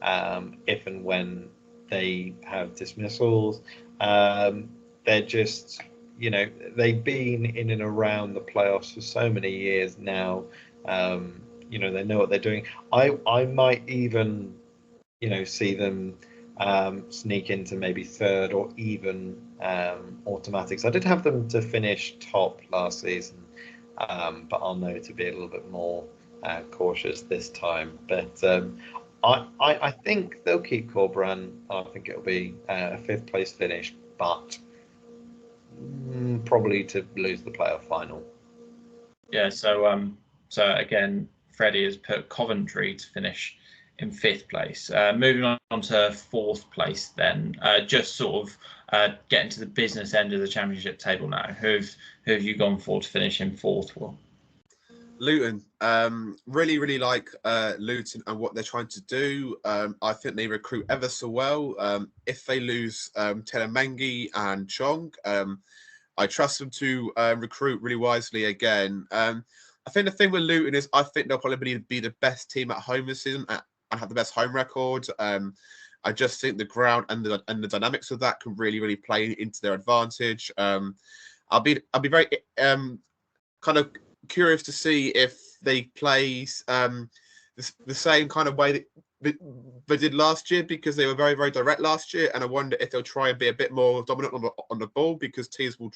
if and when they have dismissals. They're just, they've been in and around the playoffs for so many years now. They know what they're doing. I might even, see them sneak into maybe third or even automatics. I did have them to finish top last season, but I'll know to be a little bit more cautious this time. But I think they'll keep Corberan. I think it'll be a fifth place finish, but probably to lose the playoff final. Yeah, so again, Freddie has put Coventry to finish in fifth place. Moving on to fourth place, then, just sort of getting to the business end of the championship table now. Who have you gone for to finish in fourth? Well, Luton. Really like Luton and what they're trying to do. I think they recruit ever so well. If they lose Telamengi and Chong, I trust them to recruit really wisely again. I think the thing with Luton is I think they'll probably be the best team at home this season and have the best home record. I just think the ground and the dynamics of that can really play into their advantage. I'll be very kind of curious to see if they play the same kind of way that they did last year, because they were very direct last year, and I wonder if they'll try and be a bit more dominant on the ball, because teams will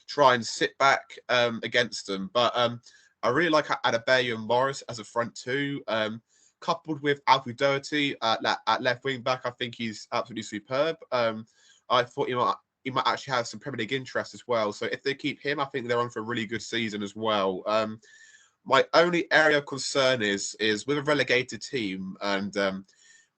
try and sit back against them. But I really like Adebayo and Morris as a front two, coupled with Alfie Doherty at left wing back. I think he's absolutely superb. I thought he might actually have some Premier League interest as well. So if they keep him, I think they're on for a really good season as well. My only area of concern is with a relegated team, and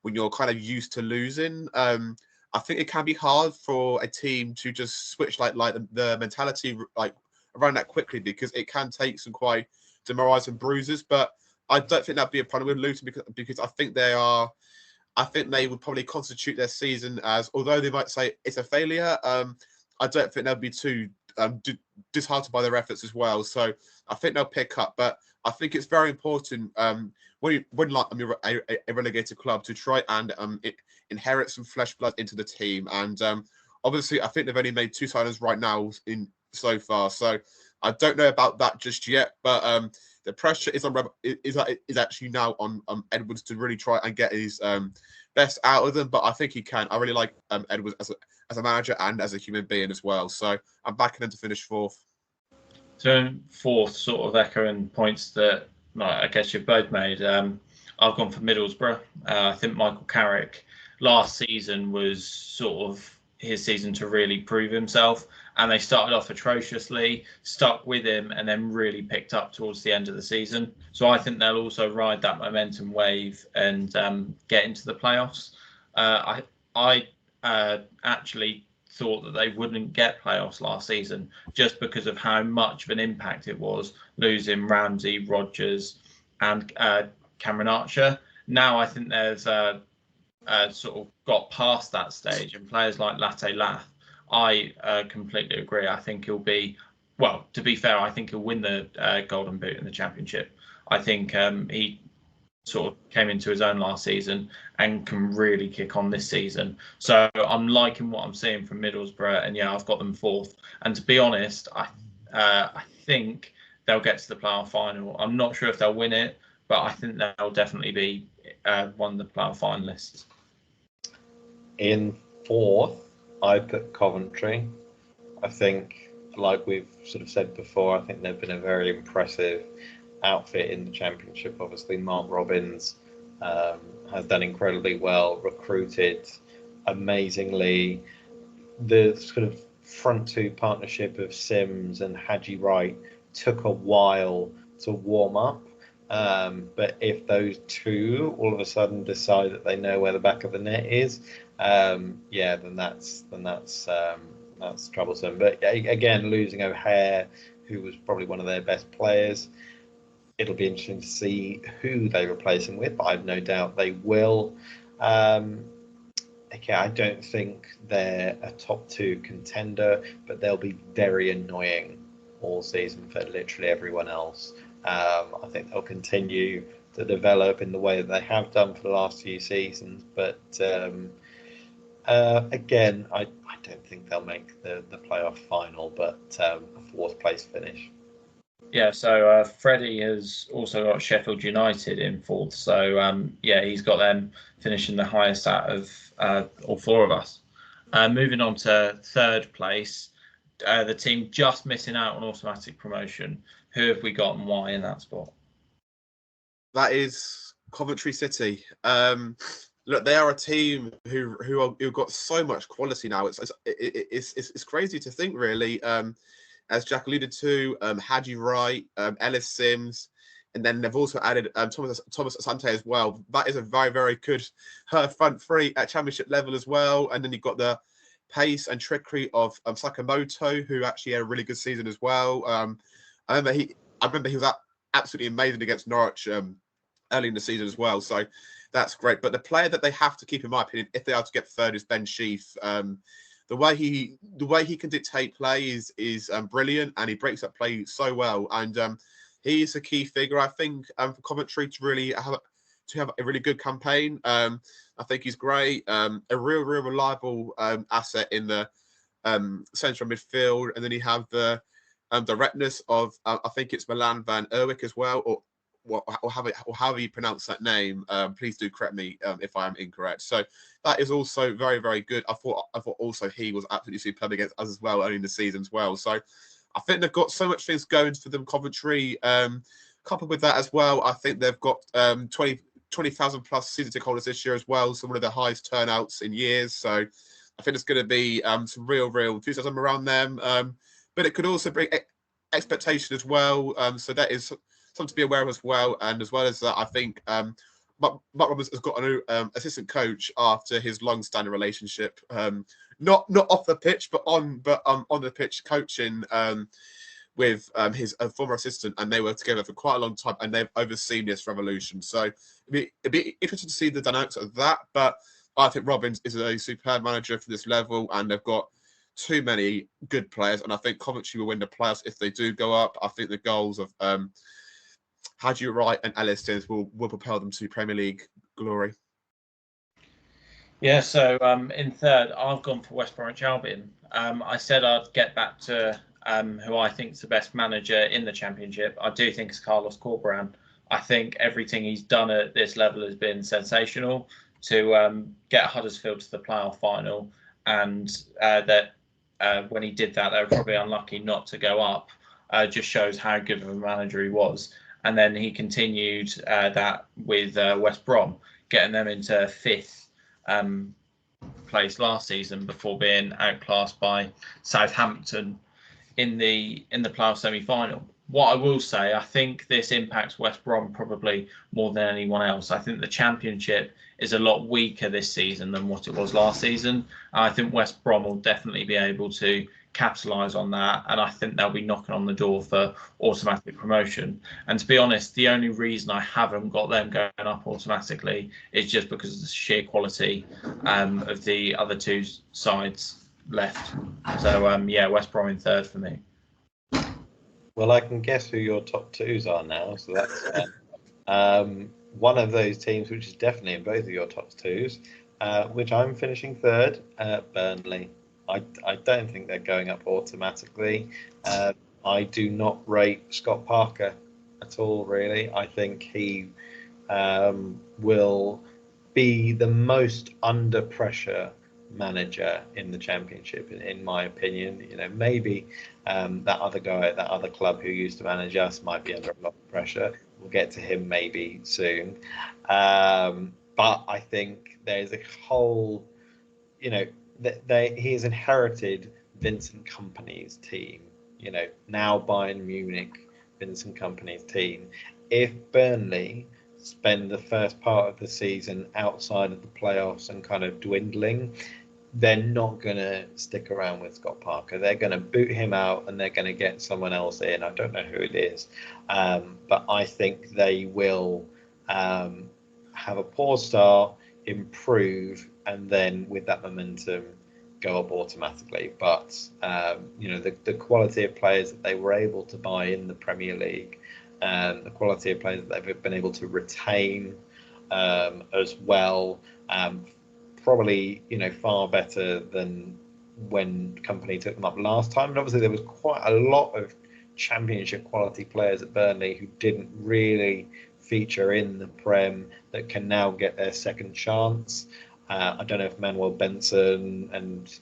when you're kind of used to losing, I think it can be hard for a team to just switch like the mentality like around that quickly, because it can take some quite demoralising bruises. But I don't think that'd be a problem with Luton, because I think they would probably constitute their season as, although they might say it's a failure, I don't think they'll be too disheartened by their efforts as well. So I think they'll pick up. But I think it's very important when a relegated club to try and inherit some flesh blood into the team. And obviously, I think they've only made 2 signings right now so far. So I don't know about that just yet. But the pressure is actually now on Edwards to really try and get his best out of them. But I think he can. I really like Edwards as a manager and as a human being as well. So I'm backing him to finish fourth. So fourth, sort of echoing points that I guess you've both made. I've gone for Middlesbrough. I think Michael Carrick last season was sort of his season to really prove himself, and they started off atrociously, stuck with him, and then really picked up towards the end of the season. So I think they'll also ride that momentum wave and get into the playoffs. I actually thought that they wouldn't get playoffs last season, just because of how much of an impact it was losing Ramsey, Rodgers, and Cameron Archer. Now I think there's sort of got past that stage, and players like Latte Lath, I completely agree. I think he'll be, well, to be fair, I think he'll win the Golden Boot in the Championship. I think he sort of came into his own last season and can really kick on this season. So I'm liking what I'm seeing from Middlesbrough, and yeah, I've got them fourth. And to be honest, I think they'll get to the playoff final. I'm not sure if they'll win it, but I think they'll definitely be one of the playoff finalists. In fourth, I put Coventry. I think, like we've sort of said before, I think they've been a very impressive outfit in the Championship. Obviously, Mark Robbins has done incredibly well, recruited amazingly. The sort of front two partnership of Sims and Haji Wright took a while to warm up. But if those two all of a sudden decide that they know where the back of the net is, then that's troublesome. But again, losing O'Hare, who was probably one of their best players, it'll be interesting to see who they replace him with, but I've no doubt they will. I don't think they're a top 2 contender, but they'll be very annoying all season for literally everyone else. I think they'll continue to develop in the way that they have done for the last few seasons, but Again, I don't think they'll make the playoff final, but a fourth place finish. Yeah, so Freddie has also got Sheffield United in fourth. So yeah, he's got them finishing the highest out of all four of us. Moving on to third place, the team just missing out on automatic promotion. Who have we got and why in that spot? That is Coventry City. Look, they are a team who've got so much quality now. It's crazy to think, really. As Jack alluded to, Hadji Wright, Ellis Sims, and then they've also added Thomas Asante as well. That is a very, very good front three at championship level as well. And then you've got the pace and trickery of Sakamoto, who actually had a really good season as well. I remember he was absolutely amazing against Norwich early in the season as well. So that's great. But the player that they have to keep, in my opinion, if they are to get third, is Ben Sheaf. The way he can dictate play is brilliant, and he breaks up play so well. And he is a key figure, I think, for Coventry to really have a really good campaign. I think he's great. A real reliable asset in the central midfield, and then you have the directness of I think it's Milan van Erwijk as well, or however you pronounce that name. Please do correct me if I am incorrect. So that is also very, very good. I thought also he was absolutely superb against us as well early in the season as well. So I think they've got so much things going for them, Coventry. Coupled with that as well, I think they've got 20,000 plus season ticket holders this year as well. So one of the highest turnouts in years. So I think it's going to be some real enthusiasm around them. But it could also bring expectation as well. So that is something to be aware of as well. And as well as that, I think Mark Roberts has got a new assistant coach after his long-standing relationship, not off the pitch, but on the pitch, coaching with his former assistant, and they were together for quite a long time, and they've overseen this revolution. So it'd be interesting to see the dynamics of that. But I think Robbins is a superb manager for this level, and they've got too many good players, and I think Coventry will win the playoffs if they do go up. I think the goals of Hadji Wright and Ellis Sims will propel them to Premier League glory. Yeah, so in third, I've gone for West Bromwich Albion. I said I'd get back to who I think is the best manager in the Championship. I do think it's Carlos Corberán. I think everything he's done at this level has been sensational to get Huddersfield to the playoff final, and that when he did that, they were probably unlucky not to go up. Just shows how good of a manager he was. And then he continued that with West Brom, getting them into fifth place last season before being outclassed by Southampton in the playoff semi-final. What I will say, I think this impacts West Brom probably more than anyone else. I think the Championship is a lot weaker this season than what it was last season. I think West Brom will definitely be able to capitalise on that, and I think they'll be knocking on the door for automatic promotion. And to be honest, the only reason I haven't got them going up automatically is just because of the sheer quality of the other two sides left. So yeah, West Brom in third for me. Well, I can guess who your top twos are now, so that's one of those teams which is definitely in both of your top twos, which I'm finishing third, Burnley. I don't think they're going up automatically. I do not rate Scott Parker at all, really. I think he will be the most under pressure manager in the Championship, in my opinion. You know, maybe that other guy at that other club who used to manage us might be under a lot of pressure. We'll get to him maybe soon. But I think there's a whole, you know, he has inherited Vincent Kompany's team. You know, now Bayern Munich, Vincent Kompany's team. If Burnley spend the first part of the season outside of the playoffs and kind of dwindling, they're not going to stick around with Scott Parker. They're going to boot him out and they're going to get someone else in. I don't know who it is, but I think they will have a poor start, improve, and then with that momentum go up automatically. But you know, the quality of players that they were able to buy in the Premier League, and the quality of players that they've been able to retain as well, probably, far better than when Company took them up last time. And obviously there was quite a lot of championship quality players at Burnley who didn't really feature in the Prem that can now get their second chance. I don't know if Manuel Benson and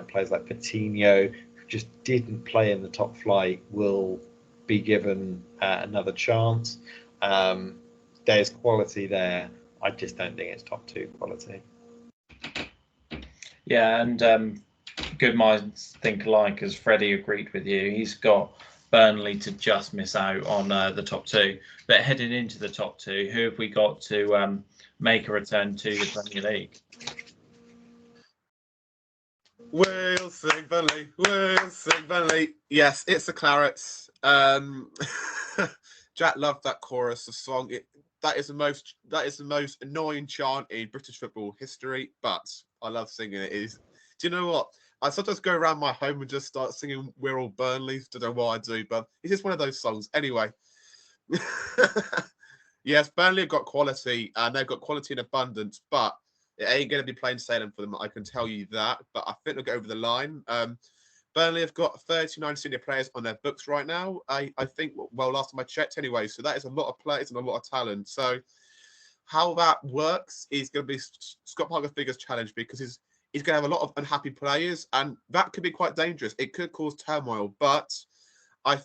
players like Patino, who just didn't play in the top flight, will be given another chance. There's quality there. I just don't think it's top 2 quality. Yeah, and good minds think alike, as Freddie agreed with you. He's got Burnley to just miss out on the top 2. But heading into the top 2, who have we got to make a return to the Premier League? We'll sing Burnley, we'll sing Burnley. Yes, it's the Clarets. Jack loved that chorus of song. That is the most annoying chant in British football history, but I love singing it. Do you know what? I sometimes go around my home and just start singing "We're All Burnley." Don't know why I do, but it's just one of those songs. Anyway, yes, Burnley have got quality, and they've got quality in abundance, but it ain't going to be plain sailing for them. I can tell you that. But I think they'll get over the line. Burnley have got 39 senior players on their books right now. I think, well, last time I checked anyway, so that is a lot of players and a lot of talent. So how that works is going to be Scott Parker's biggest challenge, because he's going to have a lot of unhappy players, and that could be quite dangerous. It could cause turmoil, but I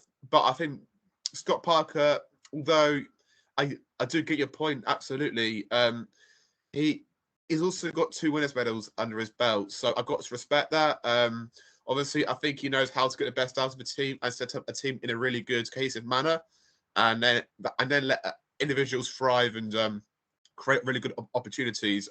think Scott Parker, although I do get your point, absolutely, he's also got 2 winners' medals under his belt, so I've got to respect that. Obviously, I think he knows how to get the best out of a team and set up a team in a really good, cohesive manner, and then let individuals thrive and create really good opportunities.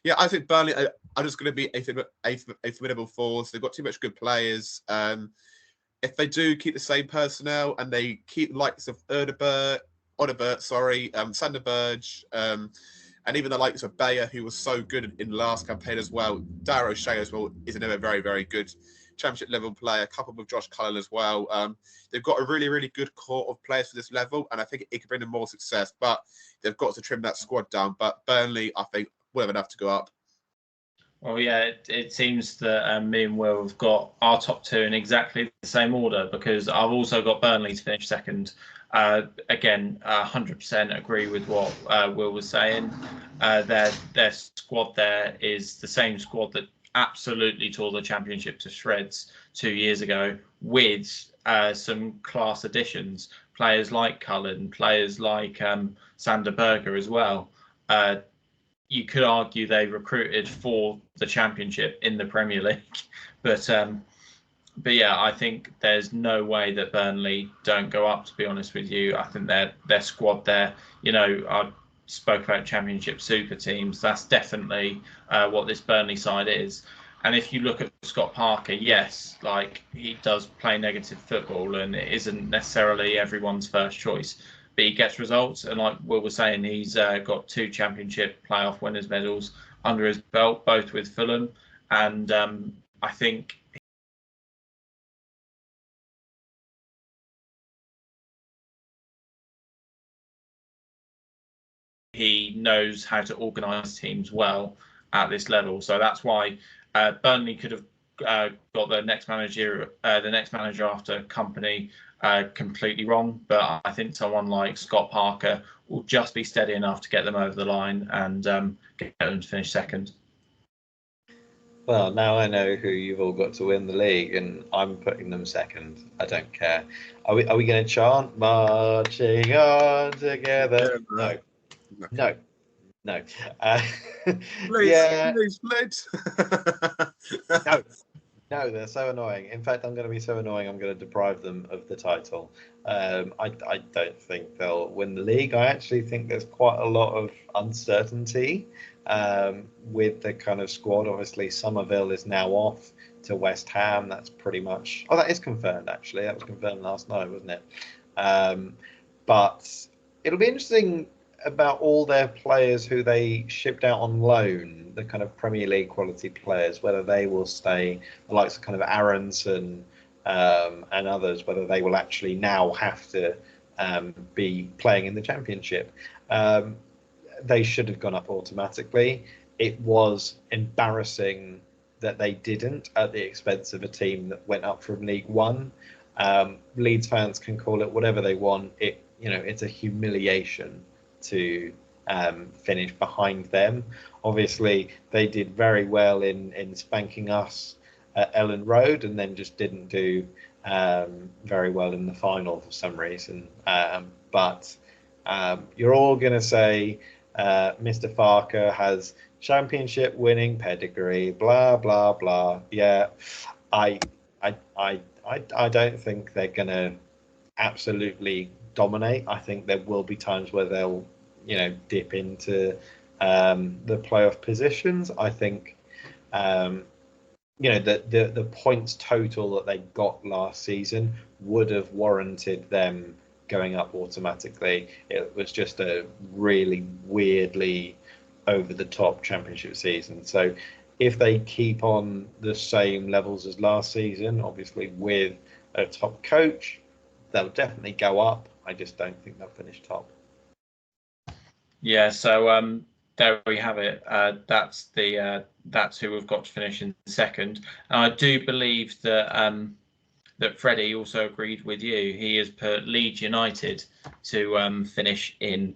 Yeah, I think Burnley are just going to be a formidable force. They've got too much good players. If they do keep the same personnel and they keep the likes of Odebert, Sander Berge, and even the likes of Bayer, who was so good in the last campaign as well. Darrow O'Shea as well is another very, very good championship level player, coupled with Josh Cullen as well. They've got a really, really good core of players for this level, and I think it could bring them more success, but they've got to trim that squad down. But Burnley, I think, will have enough to go up. Well, yeah, it seems that me and Will have got our top 2 in exactly the same order, because I've also got Burnley to finish second. Again, 100% agree with what Will was saying. Their squad there is the same squad that absolutely tore the Championship to shreds 2 years ago, with some class additions. Players like Cullen, players like Sander Berger as well. You could argue they recruited for the Championship in the Premier League, but yeah, I think there's no way that Burnley don't go up, to be honest with you. I think their squad there, I spoke about Championship super teams. That's definitely what this Burnley side is. And if you look at Scott Parker, yes, like, he does play negative football and it isn't necessarily everyone's first choice, but he gets results. And like Will was saying, he's got 2 Championship playoff winners' medals under his belt, both with Fulham. And I think he knows how to organise teams well at this level. So that's why Burnley could have got the next manager after Company completely wrong. But I think someone like Scott Parker will just be steady enough to get them over the line and get them to finish second. Well, now I know who you've all got to win the league, and I'm putting them second. I don't care. Are we going to chant "Marching On Together"? Yeah, No. Please, Yeah. please. No, they're so annoying. In fact, I'm going to be so annoying, I'm going to deprive them of the title. I don't think they'll win the league. I actually think there's quite a lot of uncertainty with the kind of squad. Obviously, Somerville is now off to West Ham. That's pretty much... Oh, that is confirmed, actually. That was confirmed last night, wasn't it? But it'll be interesting about all their players who they shipped out on loan, the kind of Premier League quality players, whether they will stay, the likes of kind of Aronson and others, whether they will actually now have to be playing in the Championship. They should have gone up automatically. it was embarrassing that they didn't at the expense of a team that went up from League One. Leeds fans can call it whatever they want. It's a humiliation to finish behind them. Obviously, they did very well in spanking us at Ellen Road, and then just didn't do very well in the final for some reason. But you're all going to say Mr. Farker has championship winning pedigree, blah blah blah. Yeah, I I don't think they're going to absolutely dominate. I think there will be times where they'll dip into the playoff positions. I think the points total that they got last season would have warranted them going up automatically. It was just a really weirdly over the top championship season. So if they keep on the same levels as last season, obviously with a top coach, they'll definitely go up. I just don't think they'll finish top. Yeah, so there we have it. That's who we've got to finish in second. And I do believe that Freddie also agreed with you. He has put Leeds United to finish in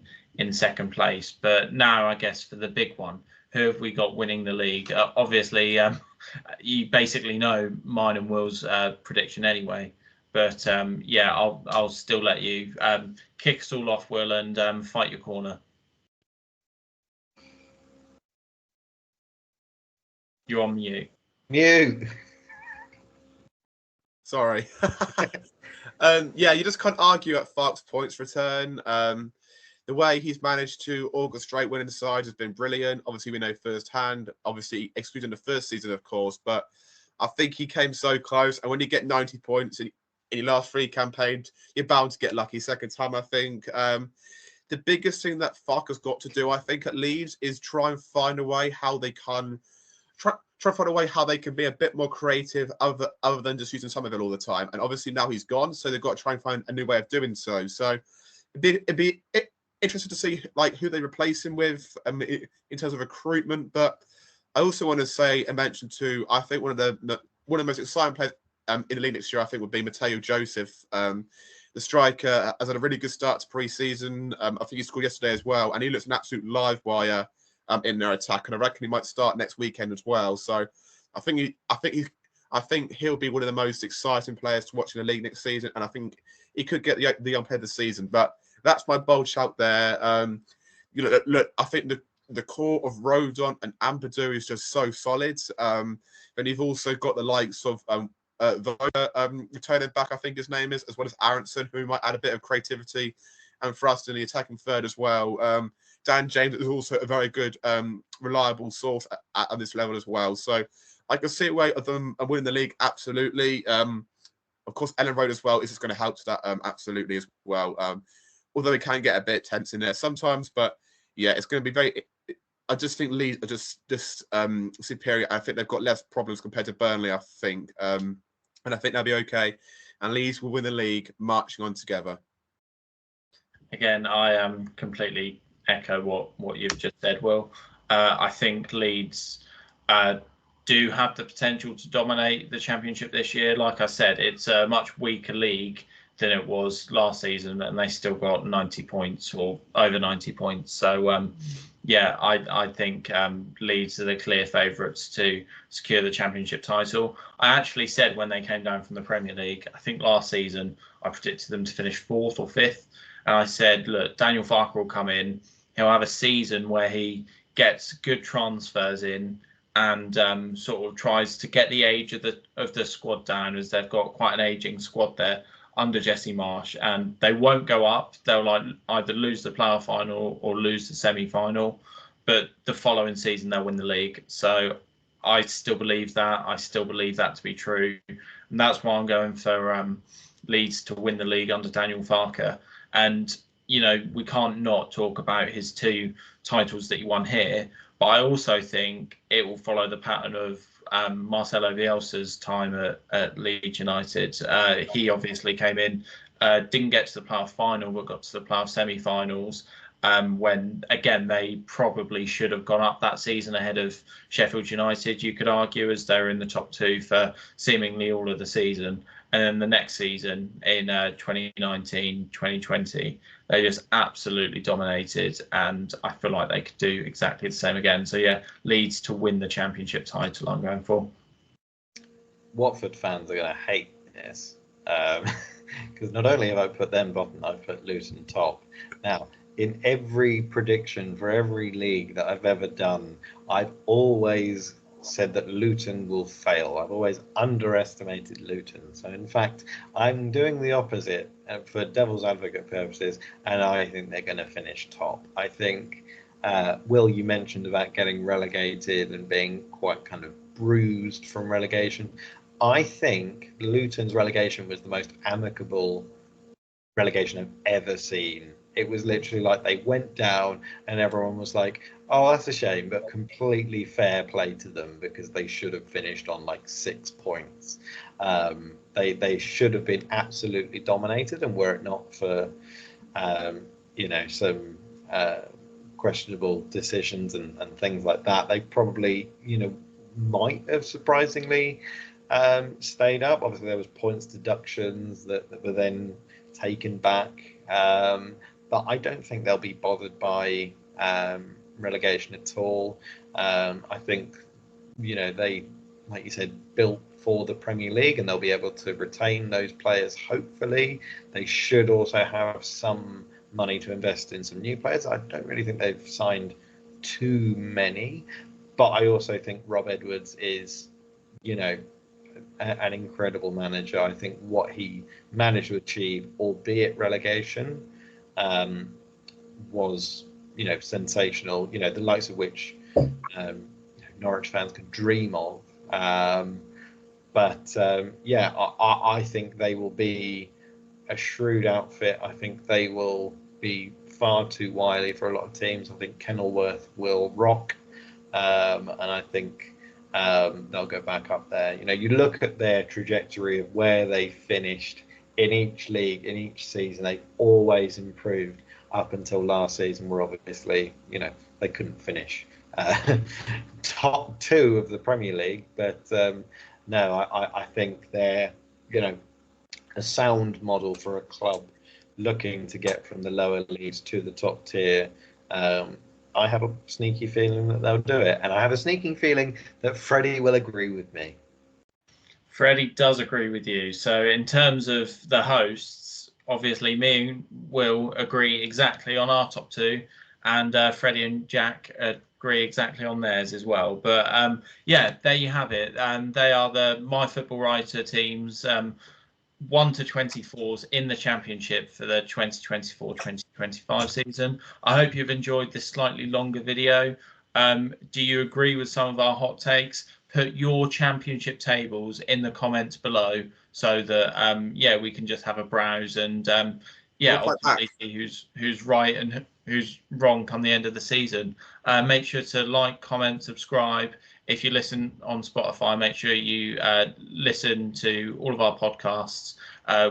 second place. But now, I guess for the big one, who have we got winning the league? Obviously, you basically know mine and Will's prediction anyway. But yeah, I'll still let you kick us all off, Will, and fight your corner. You're on mute. Mute. Sorry. Yeah, you just can't argue at Farke's points return. The way he's managed to orchestrate winning the side has been brilliant. Obviously, we know firsthand, obviously excluding the first season, of course, but I think he came so close. And when you get 90 points in your last 3 campaigns, you're bound to get lucky second time, I think. The biggest thing that Farke's got to do, I think, at Leeds is try and find a way how they can try to find a way how they can be a bit more creative other than just using Somerville all the time. And obviously now he's gone, so they've got to try and find a new way of doing so. So it'd be interesting to see like who they replace him with in terms of recruitment. But I also want to say and mention too, I think one of the most exciting players in the league next year, I think, would be Mateo Joseph. The striker has had a really good start to pre-season. I think he scored yesterday as well, and he looks an absolute live wire in their attack, and I reckon he might start next weekend as well. So I think he'll be one of the most exciting players to watch in the league next season, and I think he could get the young player of the season. But that's my bold shout there. Look, I think the core of Rodon and Ampadu is just so solid. And you've also got the likes of returning back, I think his name is, as well as Aronson, who might add a bit of creativity, and for us in the attacking third as well. Dan James is also a very good, reliable source at this level as well. So I can see a way of them winning the league, absolutely. Of course, Ellen Road as well is just going to help to that, absolutely as well. Although it can get a bit tense in there sometimes, but yeah, it's going to be very. I just think Leeds are just superior. I think they've got less problems compared to Burnley, I think, and I think they'll be okay. And Leeds will win the league, marching on together. Again, I completely echo what you've just said, Will. I think Leeds do have the potential to dominate the Championship this year. Like I said, it's a much weaker league than it was last season, and they still got 90 points or over 90 points. So, yeah, I think Leeds are the clear favourites to secure the Championship title. I actually said when they came down from the Premier League, I think last season, I predicted them to finish 4th or 5th. And I said, look, Daniel Farke will come in. He'll have a season where he gets good transfers in and sort of tries to get the age of the squad down, as they've got quite an aging squad there under Jesse Marsh, and they won't go up. They'll either lose the playoff final or lose the semi-final, but the following season they'll win the league. So I still believe that. I still believe that to be true, and that's why I'm going for Leeds to win the league under Daniel Farke. And we can't not talk about his 2 titles that he won here, but I also think it will follow the pattern of Marcelo Bielsa's time at Leeds United. He obviously came in, didn't get to the playoff final, but got to the playoff semi-finals, when again they probably should have gone up that season ahead of Sheffield United, you could argue, as they were in the top two for seemingly all of the season. And then the next season in 2019, 2020, they just absolutely dominated, and I feel like they could do exactly the same again. So yeah, Leeds to win the Championship title I'm going for. Watford fans are going to hate this, because not only have I put them bottom, I've put Luton top. Now, in every prediction for every league that I've ever done, I've always said that Luton will fail. I've always underestimated Luton. So in fact, I'm doing the opposite for devil's advocate purposes, and I think they're going to finish top. I think, Will, you mentioned about getting relegated and being quite kind of bruised from relegation. I think Luton's relegation was the most amicable relegation I've ever seen. It was literally like they went down and everyone was like, oh, that's a shame, but completely fair play to them because they should have finished on like 6 points. They should have been absolutely dominated, and were it not for some questionable decisions and things like that, they probably might have surprisingly stayed up. Obviously, there was points deductions that were then taken back. But I don't think they'll be bothered by relegation at all. I think, they, like you said, built for the Premier League, and they'll be able to retain those players, hopefully. They should also have some money to invest in some new players. I don't really think they've signed too many, but I also think Rob Edwards is, an incredible manager. I think what he managed to achieve, albeit relegation, was sensational. The likes of which Norwich fans could dream of. I think they will be a shrewd outfit. I think they will be far too wily for a lot of teams. I think Kenilworth will rock, and I think they'll go back up there. You look at their trajectory of where they finished in each league, in each season, they've always improved up until last season, where obviously, they couldn't finish top two of the Premier League. But no, I think they're, a sound model for a club looking to get from the lower leagues to the top tier. I have a sneaky feeling that they'll do it, and I have a sneaking feeling that Freddie will agree with me. Freddie does agree with you. So in terms of the hosts, obviously me and Will agree exactly on our top two, and Freddie and Jack agree exactly on theirs as well. But there you have it. They are the My Football Writer teams, 1 to 24s in the Championship for the 2024-2025 season. I hope you've enjoyed this slightly longer video. Do you agree with some of our hot takes? Put your Championship tables in the comments below so that we can just have a browse and obviously see who's right and who's wrong come the end of the season. Make sure to like, comment, subscribe. If you listen on Spotify, make sure you listen to all of our podcasts.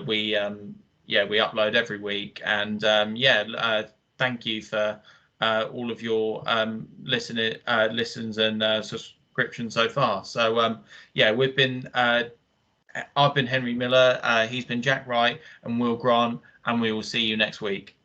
We upload every week, and thank you for all of your listens and subscriptions so far. So we've been I've been Henry Miller, he's been Jack Wright and Will Grant, and we will see you next week.